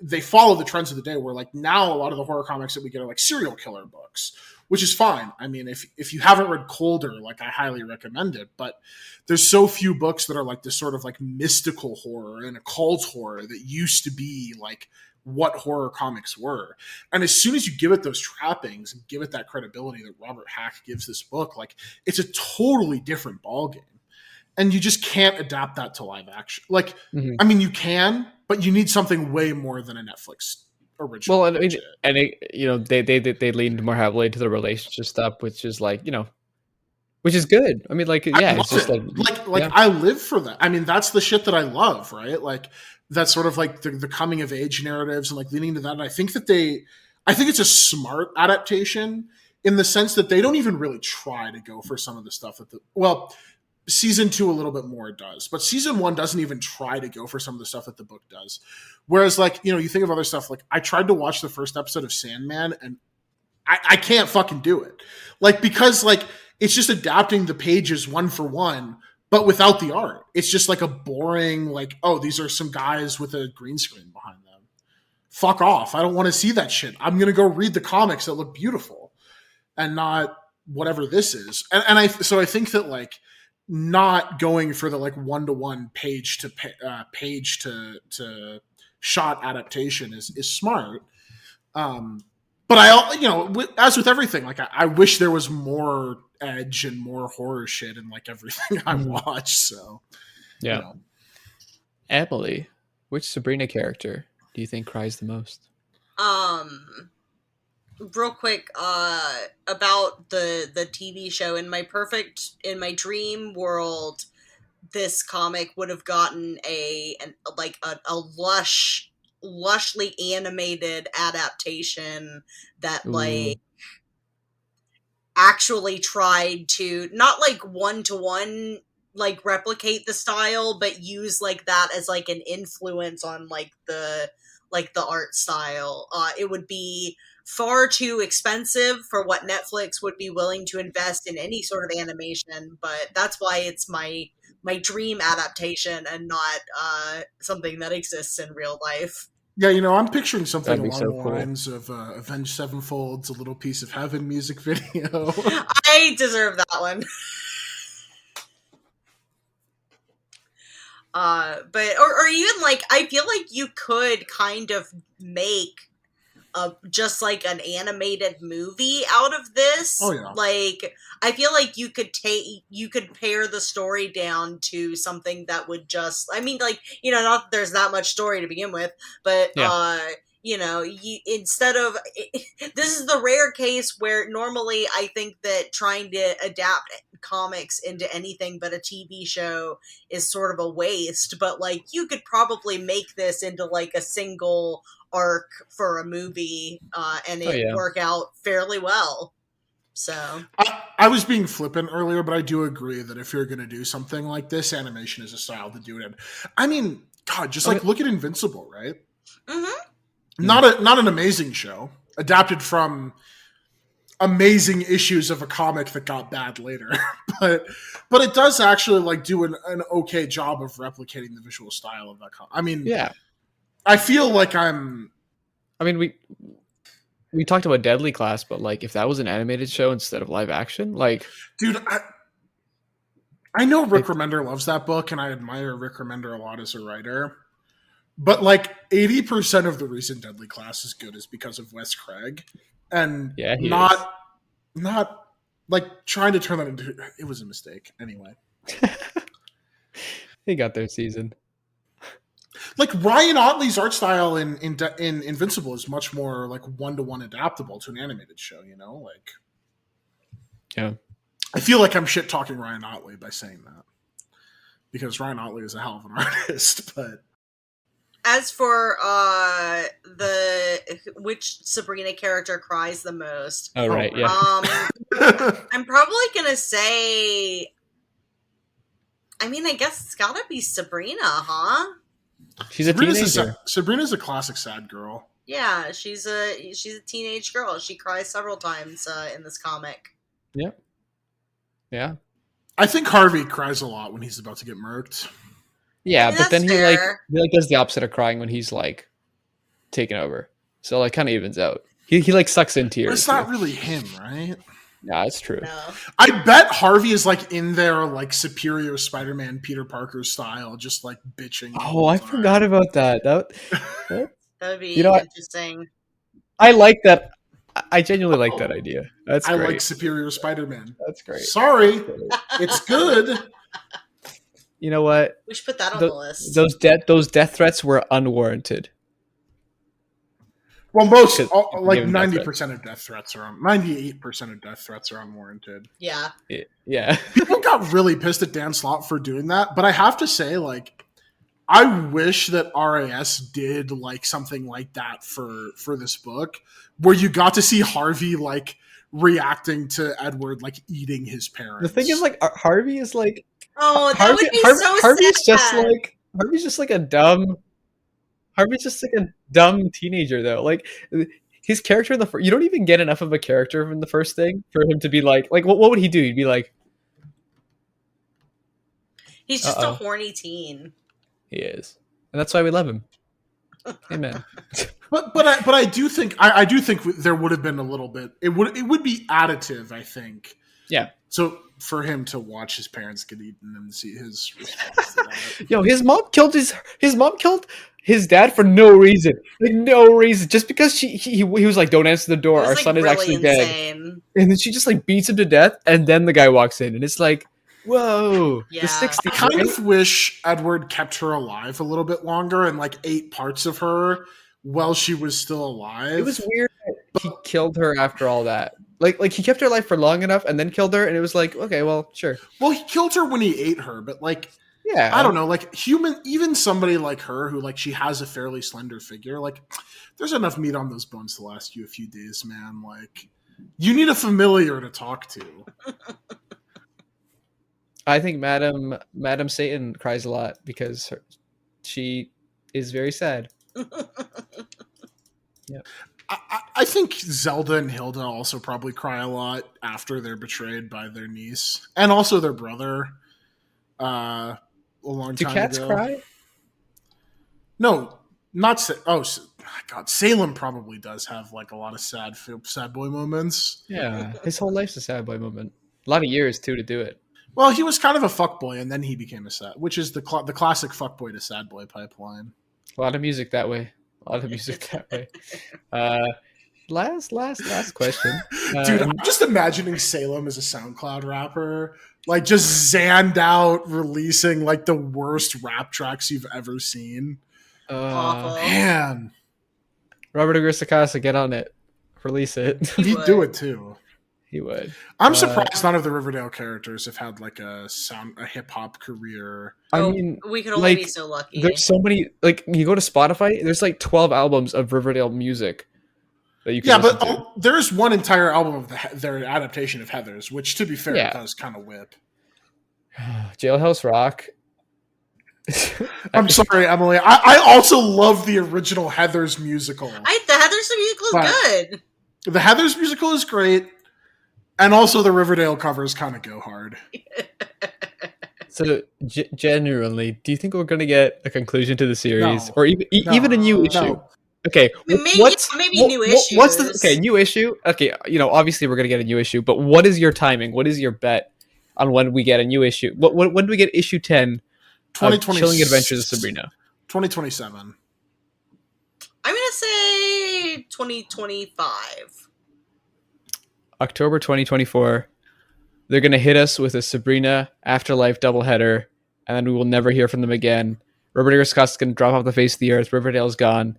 they follow the trends of the day where like now a lot of the horror comics that we get are like serial killer books, which is fine. I mean, if you haven't read Colder, like I highly recommend it, but there's so few books that are like this sort of like mystical horror and occult horror that used to be like what horror comics were. And as soon as you give it those trappings and give it that credibility that Robert Hack gives this book, like it's a totally different ballgame. And you just can't adapt that to live action. Like, I mean, you can, but you need something way more than a Netflix original. Well, they leaned more heavily to the relationship stuff, which is like, which is good. I mean, like, yeah, it's just like I live for that. I mean, that's the shit that I love, right? Like that's sort of like the coming of age narratives and like leaning to that. And I think it's a smart adaptation in the sense that they don't even really try to go for some of the stuff season 2 a little bit more does, but season 1 doesn't even try to go for some of the stuff that the book does. Whereas like, you think of other stuff, like I tried to watch the first episode of Sandman and I can't fucking do it. Like, because like, it's just adapting the pages one for one, but without the art. It's just like a boring, like, oh, these are some guys with a green screen behind them fuck off. I don't want to see that shit. I'm going to go read the comics that look beautiful and not whatever this is. And I think that like not going for the like 1-to-1 page to shot adaptation is smart. But as with everything, like I wish there was more edge and more horror shit in like everything I watch. So yeah. Emily, which Sabrina character do you think cries the most? Real quick, about the TV show. In my dream world, this comic would have gotten a lushly animated adaptation that like actually tried to not like 1-to-1 like replicate the style, but use like that as like an influence on like the art style. It would be far too expensive for what Netflix would be willing to invest in any sort of animation, but that's why it's my dream adaptation and not something that exists in real life. Yeah, I'm picturing something along so the cool. lines of Avenged Sevenfold's A Little Piece of Heaven music video. I deserve that one. But or even like I feel like you could kind of make just like an animated movie out of this. Oh yeah. Like I feel like you could pare the story down to something that would just, I mean, like, not that there's that much story to begin with, but instead of this is the rare case where normally I think that trying to adapt comics into anything but a TV show is sort of a waste, but like you could probably make this into like a single arc for a movie and it work out fairly well. So I was being flippant earlier, but I do agree that if you're going to do something like this, animation is a style to do it in. I mean, God, just like look at Invincible, right? Mm-hmm. Not an amazing show, adapted from amazing issues of a comic that got bad later, but it does actually like do an okay job of replicating the visual style of that comic. I mean, yeah, I feel like we talked about Deadly Class, but like if that was an animated show instead of live action, like, dude, I know Rick Remender loves that book, and I admire Rick Remender a lot as a writer. But like 80% of the reason Deadly Class is good is because of Wes Craig, and not like trying to turn that into. It was a mistake anyway. They got their season. Like Ryan Otley's art style in Invincible is much more like 1-to-1 adaptable to an animated show. Like yeah. I feel like I'm shit talking Ryan Otley by saying that because Ryan Otley is a hell of an artist, but. As for which Sabrina character cries the most? Oh right, yeah. I'm probably gonna say. I mean, I guess it's gotta be Sabrina, huh? She's a teenager. Sabrina's a classic sad girl. Yeah, she's a teenage girl. She cries several times in this comic. Yep. Yeah. I think Harvey cries a lot when he's about to get murked. Yeah, but then fair. he does the opposite of crying when he's like taken over. So like kind of evens out. He like sucks in tears. But it's not really him, right? Yeah, it's true. No. I bet Harvey is like in there like superior Spider-Man Peter Parker style, just like bitching. Oh, I forgot about that. That would be interesting. I like that. I genuinely like that idea. That's great. I like superior Spider-Man. That's great. Sorry, it's good. You know what? We should put that on the list. Those death threats were unwarranted. Well, most like 90% of death threats are 98% of death threats are unwarranted. Yeah. Yeah. People got really pissed at Dan Slott for doing that, but I have to say, like, I wish that RAS did like something like that for this book, where you got to see Harvey like reacting to Edward like eating his parents. The thing is, like, Harvey is like. Oh, that would be so Harvey's sad. Harvey's just like a dumb teenager though. Like his character in you don't even get enough of a character from the first thing for him to be like what would he do? He'd be like, he's just a horny teen. He is, and that's why we love him. Amen. But I do think I do think there would have been a little bit. It would be additive, I think. Yeah. So for him to watch his parents get eaten and see his response to that. Yo, his mom killed his dad for no reason. Like no reason. Just because he was like, don't answer the door. It was, Our like, son is really actually dead. insane. And then she just like beats him to death, and then the guy walks in, and it's like, whoa, Yeah. the 60s. I kind right? of wish Edward kept her alive a little bit longer and like ate parts of her while she was still alive. It was weird that he killed her after all that. Like he kept her alive for long enough and then killed her, and it was like, okay, well, sure. Well, he killed her when he ate her, but like, Yeah. I don't know, like even somebody like her who like she has a fairly slender figure, like there's enough meat on those bones to last you a few days, man. Like you need a familiar to talk to. I think Madam Satan cries a lot because she is very sad. I think Zelda and Hilda also probably cry a lot after they're betrayed by their niece and also their brother. A long Do time cats ago. cry? No, not God. Salem probably does have like a lot of sad boy moments. Yeah. His whole life's a sad boy moment. A lot of years too to do it. Well, he was kind of a fuckboy, and then he became a sad, which is the classic fuckboy to sad boy pipeline. A lot of music that way. Last question. Dude, I'm just imagining Salem as a SoundCloud rapper, like just zanned out, releasing like the worst rap tracks you've ever seen. Awful. Man, Robert Agrisacasa, get on it. Release it. he'd do it too. He would. I'm surprised none of the Riverdale characters have had like a hip hop career. I Oh, mean, we could only like, be so lucky. there's so many. Like, you go to Spotify, there's like 12 albums of Riverdale music that you can Yeah, listen but to. there's one entire album of their adaptation of Heathers, which, to be fair, Yeah. does kind of whip. Jailhouse Rock. I'm sorry, Emily. I also love the original Heathers musical. The Heather's musical is But- good. The Heathers musical is great, and also the Riverdale covers kind of go hard. So, genuinely, do you think we're going to get a conclusion to the series, No. or even a new issue? No. Okay, Maybe new What's the issues. new issue? Okay, obviously we're going to get a new issue, but what is your timing? What is your bet on when we get a new issue? When do we get issue 10 of 2020 Chilling Adventures of Sabrina? 2027. I'm going to say 2025. October 2024. They're going to hit us with a Sabrina Afterlife doubleheader, and then we will never hear from them again. Riverdale is going to drop off the face of the earth. Riverdale's gone.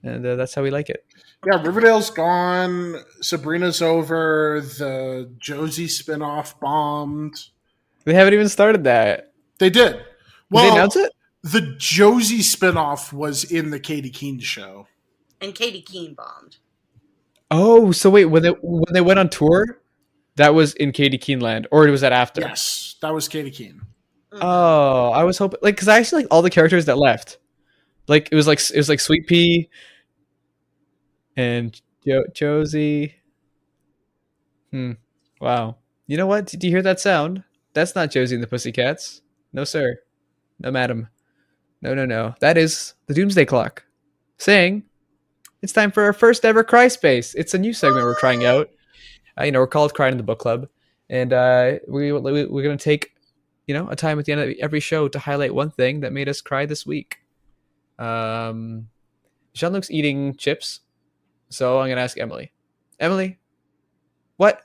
And that's how we like it. Yeah, Riverdale's gone. Sabrina's over. The Josie spinoff bombed. They haven't even started that. They did. Did Well, they announce it? the Josie spinoff was in the Katie Keene show. And Katie Keene bombed. Oh, so wait, when they went on tour, that was in Katie Keene land, or was that after? Yes, that was Katie Keene. Oh, I was hoping because I actually like all the characters that left. Like it was like Sweet Pea and Josie. Wow. You know what? Did you hear that sound? That's not Josie and the Pussycats. No, sir. No, madam. No. That is the Doomsday Clock saying it's time for our first ever Cry Space. It's a new segment we're trying out. We're called Crying in the Book Club, and we're going to take a time at the end of every show to highlight one thing that made us cry this week. Jean-Luc's eating chips, so I'm going to ask Emily. Emily, what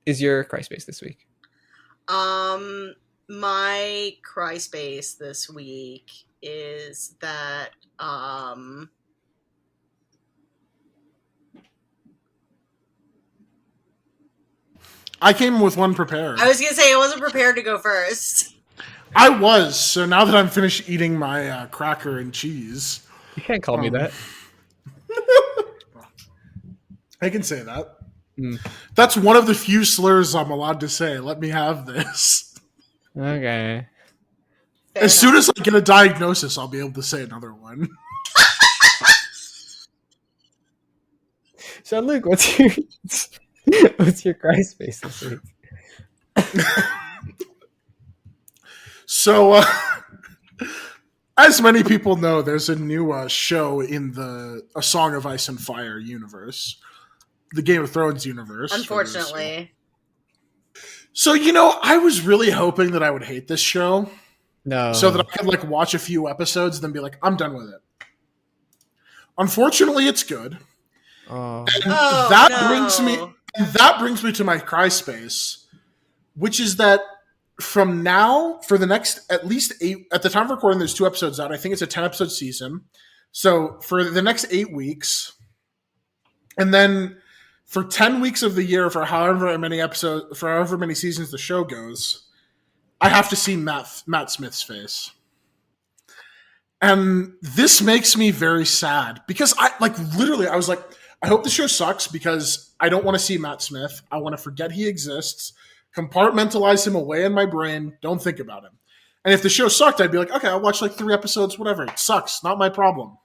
is your Cry Space this week? My cry space this week is that I came with one prepared. I was gonna say I wasn't prepared to go first. I was. So now that I'm finished eating my cracker and cheese, You can't call me that. I can say that. Mm. That's one of the few slurs I'm allowed to say. Let me have this. Okay. Fair As soon as I get a diagnosis, I'll be able to say another one. Jean-Luc, what's your Cry Space this week? So, As many people know, there's a new show in the A Song of Ice and Fire universe, the Game of Thrones universe. Unfortunately. So, I was really hoping that I would hate this show No. so that I could watch a few episodes and then be like, I'm done with it. Unfortunately, it's good. Oh. And Oh, that no. brings me to my cry space, which is that from now, for the next at least 8, at the time of recording, there's 2 episodes out. I think it's a 10-episode season. So for the next 8 weeks, and then for 10 weeks of the year, for however many seasons the show goes, I have to see Matt Smith's face. And this makes me very sad because I was like, I hope the show sucks because I don't want to see Matt Smith. I want to forget he exists, compartmentalize him away in my brain, don't think about him. And if the show sucked, I'd be like, okay, I'll watch 3 episodes, whatever. It sucks, not my problem.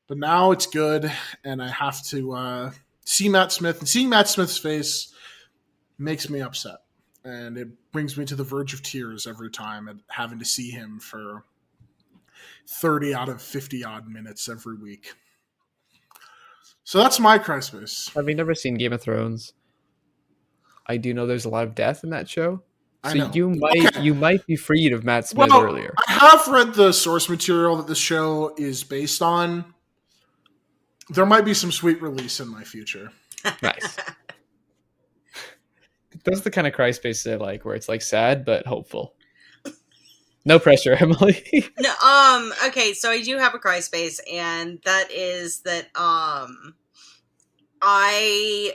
But now it's good, and I have to see Matt Smith. And seeing Matt Smith's face makes me upset. And it brings me to the verge of tears every time and having to see him for 30 out of 50 odd minutes every week. So that's my cry space. Have you never seen Game of Thrones? I do know there's a lot of death in that show. I So know. you might be freed of Matt Smith Well, earlier. I have read the source material that the show is based on. There might be some sweet release in my future. Nice. That's the kind of cry space I like, where it's sad but hopeful. No pressure, Emily. No, okay, so I do have a cry space, and that is that I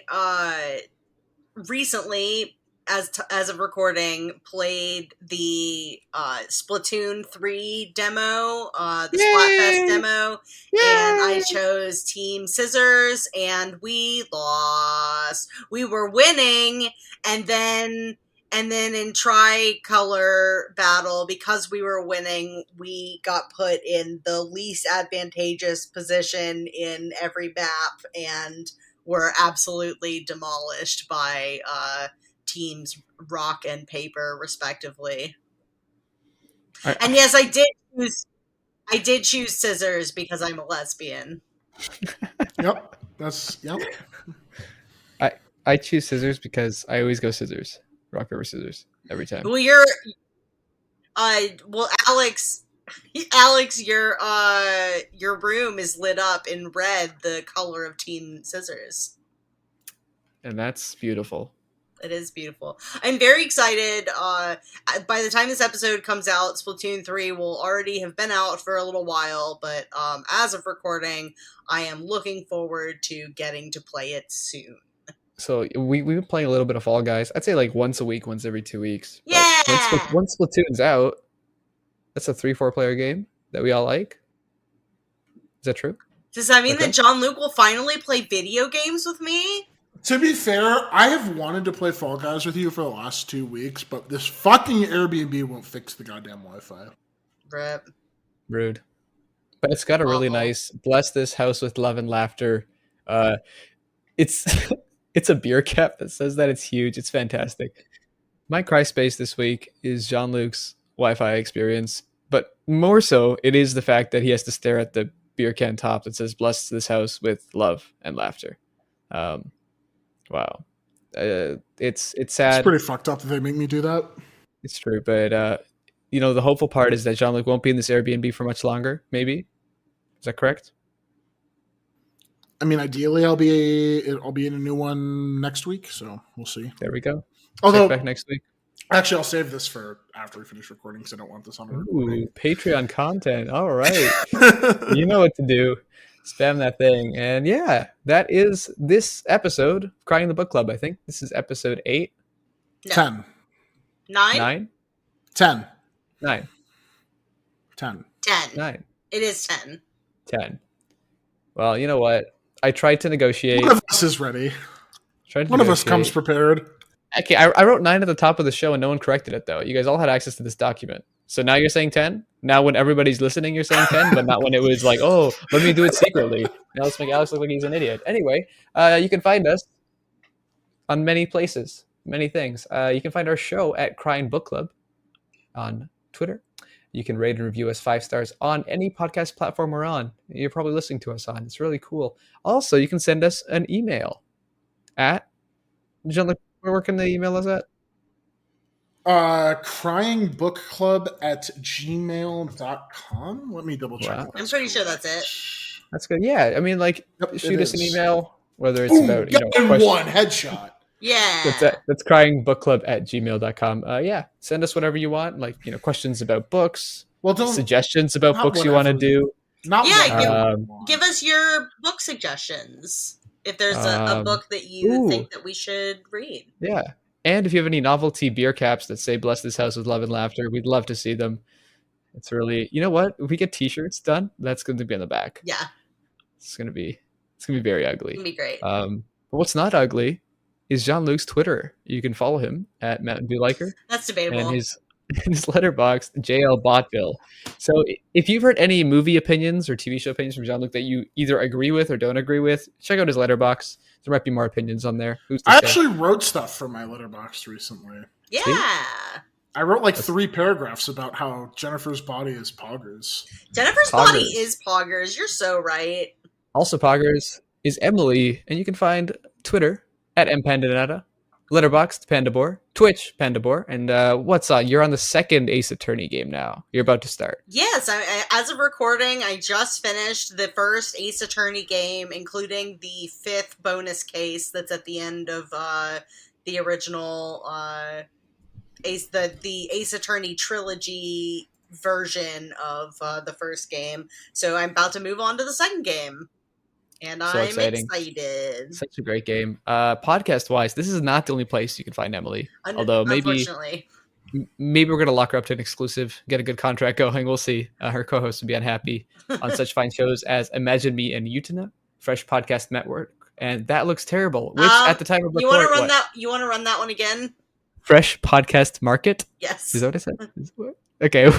recently, as of recording, played the Splatoon 3 demo, the Splatfest demo, and I chose Team Scissors, and we lost. We were winning, and then in tricolor battle, because we were winning, we got put in the least advantageous position in every map and were absolutely demolished by teams Rock and Paper, respectively. And yes, I did choose Scissors because I'm a lesbian. Yep. I choose Scissors because I always go Scissors. Rock, paper, scissors every time. Well, Alex, your room is lit up in red, the color of Team Scissors. And that's beautiful. It is beautiful. I'm very excited. By the time this episode comes out, Splatoon 3 will already have been out for a little while, but as of recording, I am looking forward to getting to play it soon. So we've been playing a little bit of Fall Guys. I'd say once a week, once every 2 weeks. But Yeah! once Splatoon's out, that's a 3-4 player game that we all like. Is that true? Does that mean that John Luke will finally play video games with me? To be fair, I have wanted to play Fall Guys with you for the last 2 weeks, but this fucking Airbnb won't fix the goddamn Wi-Fi. Rip. Rude. But it's got a really nice bless this house with love and laughter. It's it's a beer cap that says that. It's huge. It's fantastic. My cry space this week is John Luke's Wi-Fi experience, but more so, it is the fact that he has to stare at the beer can top that says "Bless this house with love and laughter." Wow, it's sad. It's pretty fucked up that they make me do that. It's true, but the hopeful part is that John Luke won't be in this Airbnb for much longer. Maybe, is that correct? I mean, ideally, I'll be in a new one next week, so we'll see. There we go. Although, check back next week. Actually, I'll save this for after we finish recording because I don't want this on a recording. Ooh, Patreon content. All right. You know what to do. Spam that thing. And yeah, that is this episode of Crying the Book Club, I think. This is episode 8. No. 10. 9? 9? 10. 9. 10. 10. 9. It is 10. 10. Well, you know what? I tried to negotiate. One of us is ready. One of us comes prepared. Okay, I wrote 9 at the top of the show and no one corrected it, though. You guys all had access to this document. So now you're saying 10? Now when everybody's listening, you're saying 10, but not when it was like, oh, let me do it secretly. Now let's make Alex look like he's an idiot. Anyway, you can find us on many places, many things. You can find our show at Crying Book Club on Twitter. You can rate and review us 5 stars on any podcast platform we're on. You're probably listening to us on. It's really cool. Also, you can send us an email at John. Where can they email us at? cryingbookclub@gmail.com. Let me double check. Wow. I'm pretty sure that's it. That's good. Yeah, I mean, like, Yep, shoot it us an is. email, whether it's about, Got one headshot. Yeah. That's cryingbookclub@gmail.com. Yeah, send us whatever you want, like, questions about books, Well, don't suggestions about not books you want to whatever. do. Not Yeah, whatever. Give us your book suggestions. If there's a book that you think that we should read. Yeah. And if you have any novelty beer caps that say "Bless this house with love and laughter," we'd love to see them. It's really, you know what? If we get T-shirts done, that's going to be on the back. Yeah, It's going to be very ugly. it's gonna be great. But what's not ugly is Jean-Luc's Twitter. You can follow him at Mountain Dew Liker. That's debatable. And his letterbox, JL Botville. So if you've heard any movie opinions or TV show opinions from Jean-Luc that you either agree with or don't agree with, check out his letterbox. There might be more opinions on there. Who's to I say? actually wrote stuff for my letterbox recently. Yeah. I wrote like 3 paragraphs about how Jennifer's body is poggers. Jennifer's body is poggers. You're so right. Also poggers is Emily, and you can find Twitter at mpandanetta, letterboxd Pandabor, Twitch Pandabor, and what's on? You're on the 2nd Ace Attorney game now. You're about to start. Yes, as of recording, I just finished the first Ace Attorney game, including the 5th bonus case that's at the end of the original the Ace Attorney trilogy version of the first game. So I'm about to move on to the 2nd game. And So I'm exciting. excited. Such a great game. Podcast wise, this is not the only place you can find Emily. Although Unfortunately. maybe we're gonna lock her up to an exclusive, get a good contract going. We'll see. Her co-host would be unhappy on such fine shows as Imagine Me and Utena, Fresh Podcast Network, and that looks terrible. Which at the time of you want to run that? You want to run that one again? Fresh Podcast Market. Yes. Is that what I said? Okay.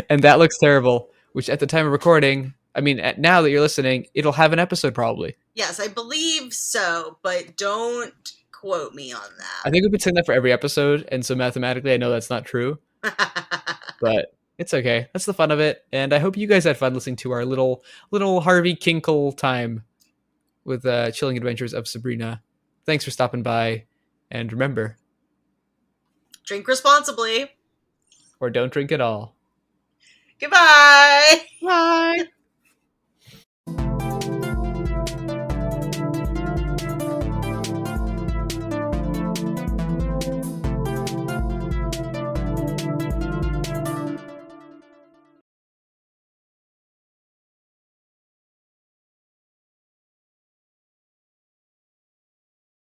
And that looks terrible. Which at the time of recording, I mean, now that you're listening, it'll have an episode probably. Yes, I believe so, but don't quote me on that. I think we've been saying that for every episode, and so mathematically, I know that's not true. But it's okay. That's the fun of it, and I hope you guys had fun listening to our little Harvey Kinkle time with Chilling Adventures of Sabrina. Thanks for stopping by, and remember, drink responsibly, or don't drink at all. Goodbye. Bye.